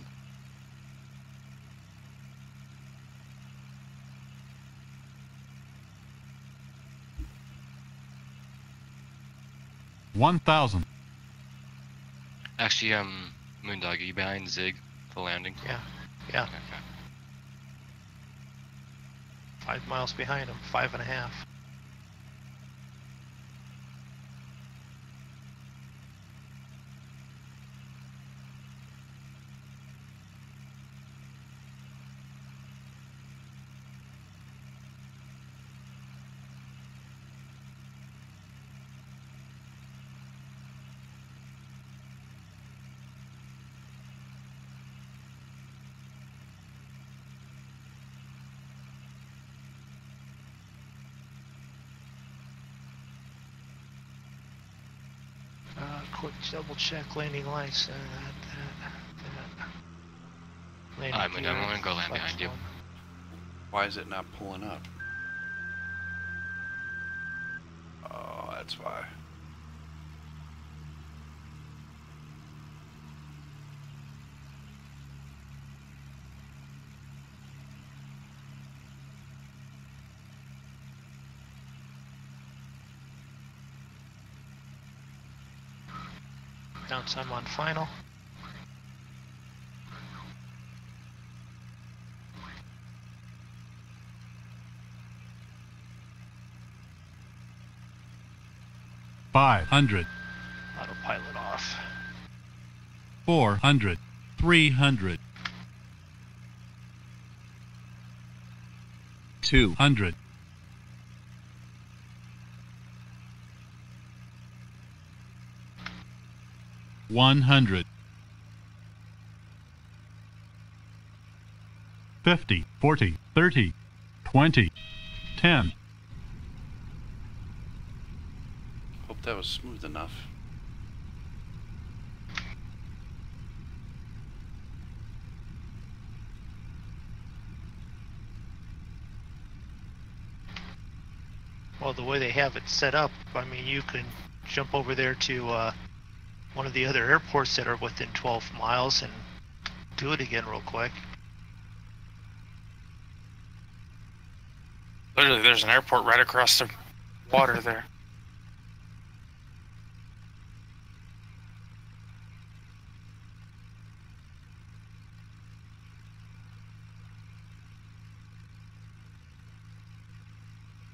$1,000. Actually, Moondog, are you behind Zig for landing? Yeah. Okay. 5 miles behind him. 5.5. Quick double check landing lights. I'm gonna go land behind you. Why is it not pulling up? Oh, that's why. Downtime on final. $500. Autopilot off. $400. $300. $200. $100. 50, 40, 30, 20, 10. Hope that was smooth enough. Well, the way they have it set up, I mean, you can jump over there to one of the other airports that are within 12 miles and do it again real quick. Literally, there's an airport right across the water there.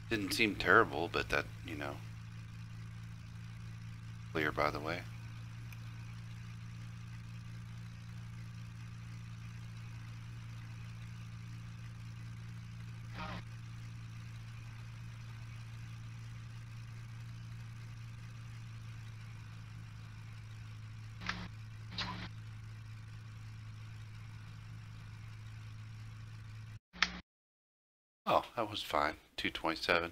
Didn't seem terrible, but that, you know, clear by the way. Oh, that was fine. 227.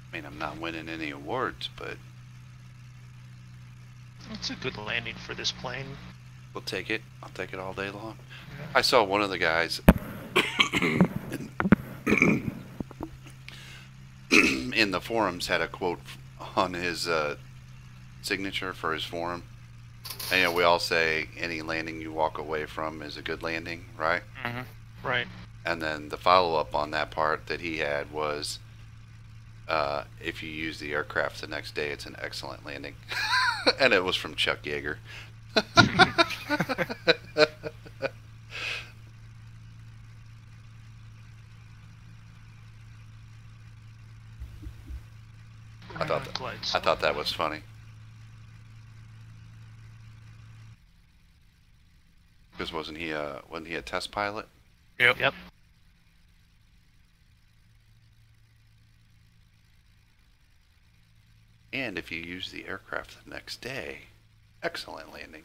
I mean, I'm not winning any awards, but It's a good landing for this plane. we'll take it. I'll take it all day long. Yeah. I saw one of the guys in in the forums had a quote on his signature for his forum. And, you know, we all say any landing you walk away from is a good landing, right? Mm-hmm. Right. And then the follow-up on that part that he had was, if you use the aircraft the next day, it's an excellent landing. And it was from Chuck Yeager. I thought that was funny. Because wasn't he a test pilot? Yep. Yep. And if you use the aircraft the next day, excellent landing.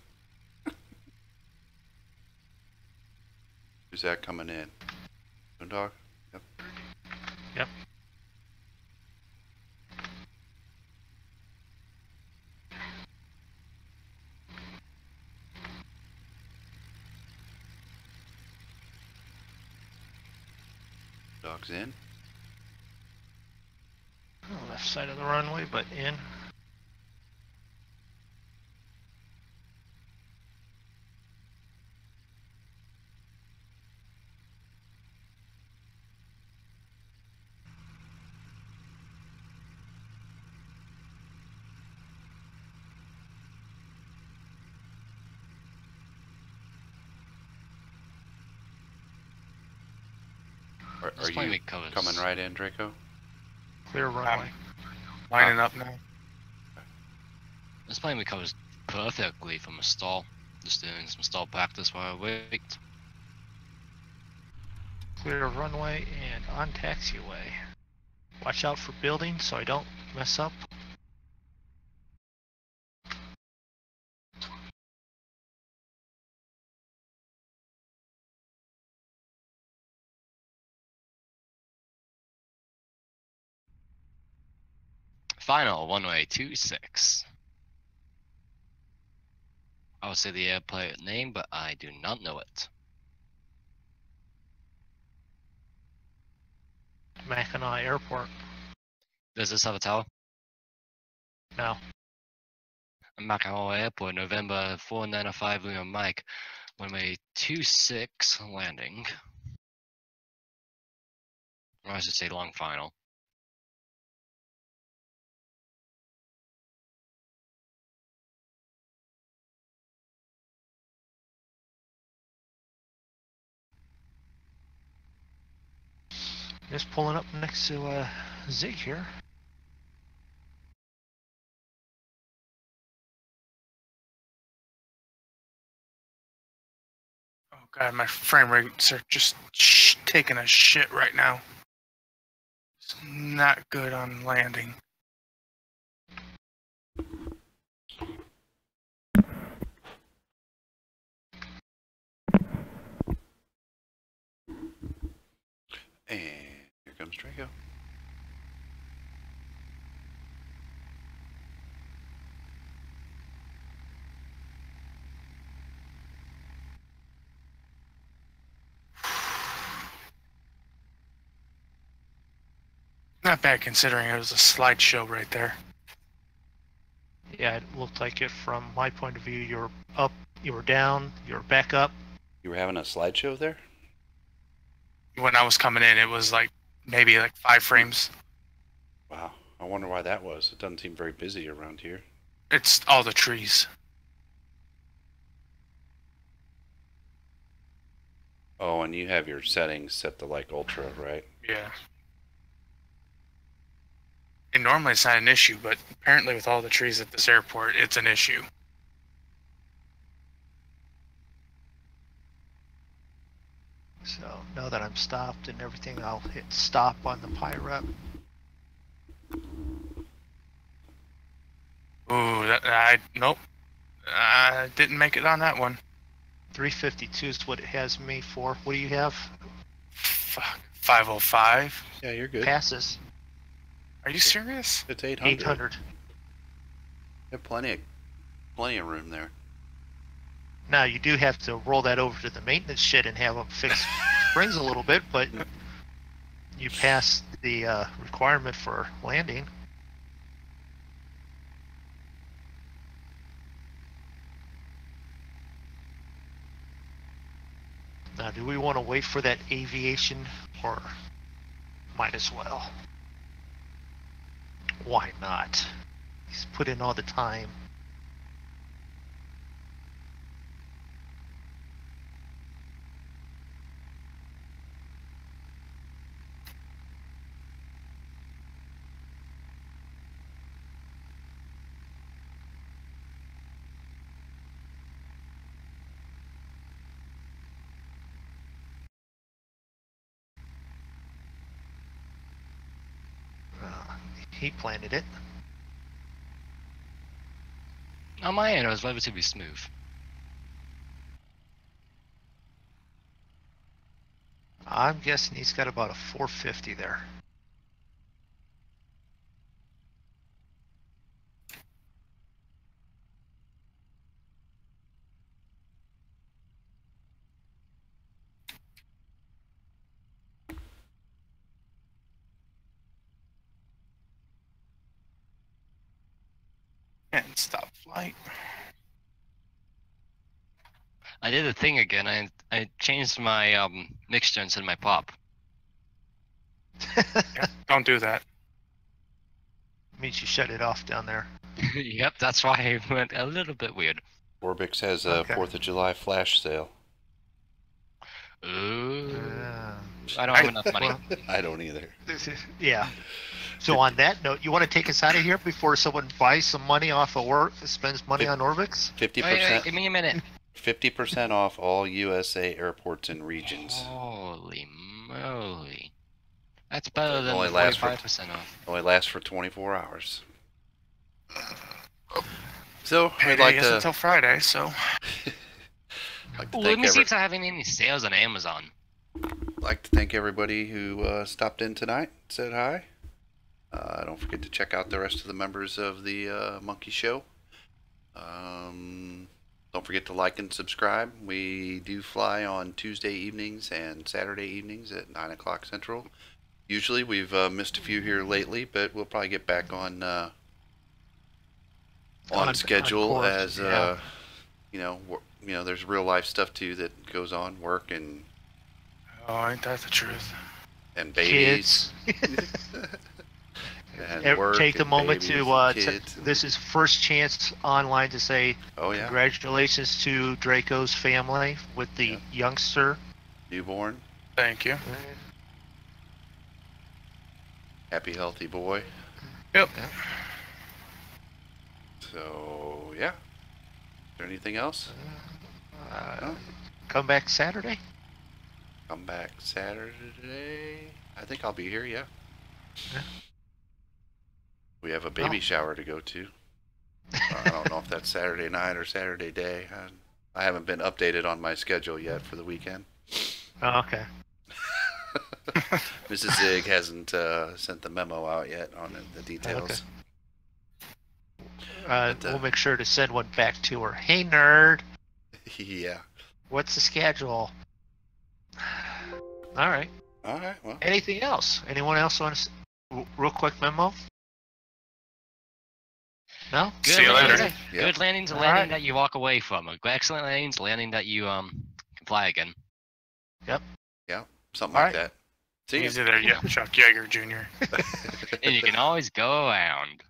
Who's that coming in? Moondog? Yep. Yep. Dog's in. Left side of the runway, but in. Are you coming right in, Draco? Clear runway. Lining up now. This plane recovers perfectly from a stall. Just doing some stall practice while I wait. Clear runway and on taxiway. Watch out for buildings so I don't mess up. Final one-way 26. I would say the airplane name, but I do not know it. Mackinac Airport. Does this have a tower? No. Mackinac Airport, November 495 Lima Mike, runway 26 landing. Or I should say long final. Just pulling up next to Zig here. Oh god, my frame rates are just taking a shit right now. It's not good on landing. And here comes Draco. Not bad considering it was a slideshow right there. Yeah, it looked like it from my point of view. You were up, you were down, you were back up. You were having a slideshow there? When I was coming in, it was like maybe like 5 frames. Wow. I wonder why that was. It doesn't seem very busy around here. It's all the trees. Oh, and you have your settings set to like ultra, right? Yeah. And normally it's not an issue, but apparently with all the trees at this airport, it's an issue. So now that I'm stopped and everything, I'll hit stop on the PIREP. Ooh, nope. I didn't make it on that one. 352 is what it has me for. What do you have? Fuck. 505? Yeah, you're good. Passes. Are you serious? It's 800. 800. You have plenty of room there. Now you do have to roll that over to the maintenance shed and have them fix springs a little bit, but You passed the requirement for landing. Now, do we want to wait for that aviation, or might as well? Why not? He's put in all the time. He planted it. On my end, it was relatively smooth. I'm guessing he's got about a 450 there. And stop flight. I did the thing again. I changed my mixture instead of my pop. Yeah, don't do that. Means you shut it off down there. Yep, that's why it went a little bit weird. Orbix has a Okay. 4th of July flash sale. Ooh. Uh, I don't have enough money. well, I don't either. yeah. So on that note, you want to take us out of here before someone buys some money off of work, spends money on Orbix? 50%. Give me a minute. 50% off all USA airports and regions. Holy moly. That's better than Only the lasts for- 45% off. Only lasts for 24 hours. So I'd Payday like isn't to, until Friday, so like to Ooh, let thank me see if they're having any sales on Amazon. like to thank everybody who stopped in tonight, said hi. Don't forget to check out the rest of the members of the Monkey Show. Don't forget to like and subscribe. We do fly on Tuesday evenings and Saturday evenings at 9 o'clock Central. Usually we've missed a few here lately, but we'll probably get back on schedule course, as yeah. you know, there's real life stuff too that goes on, work and oh, ain't that the truth? babies. Kids. And work Take the and moment babies to, and kids. this is first chance online to say Oh yeah, congratulations to Draco's family with the Yeah. youngster. newborn, Thank you. happy healthy boy. Yep. So yeah, is there anything else? No? Come back Saturday. Come back Saturday. I think I'll be here. Yeah. Yeah. We have a baby Oh. shower to go to. I don't know if that's Saturday night or Saturday day. I haven't been updated on my schedule yet for the weekend. Oh, okay. Mrs. Zig hasn't sent the memo out yet on the details. We'll make sure to send one back to her. Hey, nerd. Yeah. What's the schedule? All right. All right. Well, Anything else? Anyone else want to real quick memo? No? Good See you landing. later. Yep. Good landing's a All landing right. that you walk away from. Excellent landing's a landing that you can fly again. something All like right. that. See you. Easy there, yeah. Chuck Yeager Jr. And you can always go around.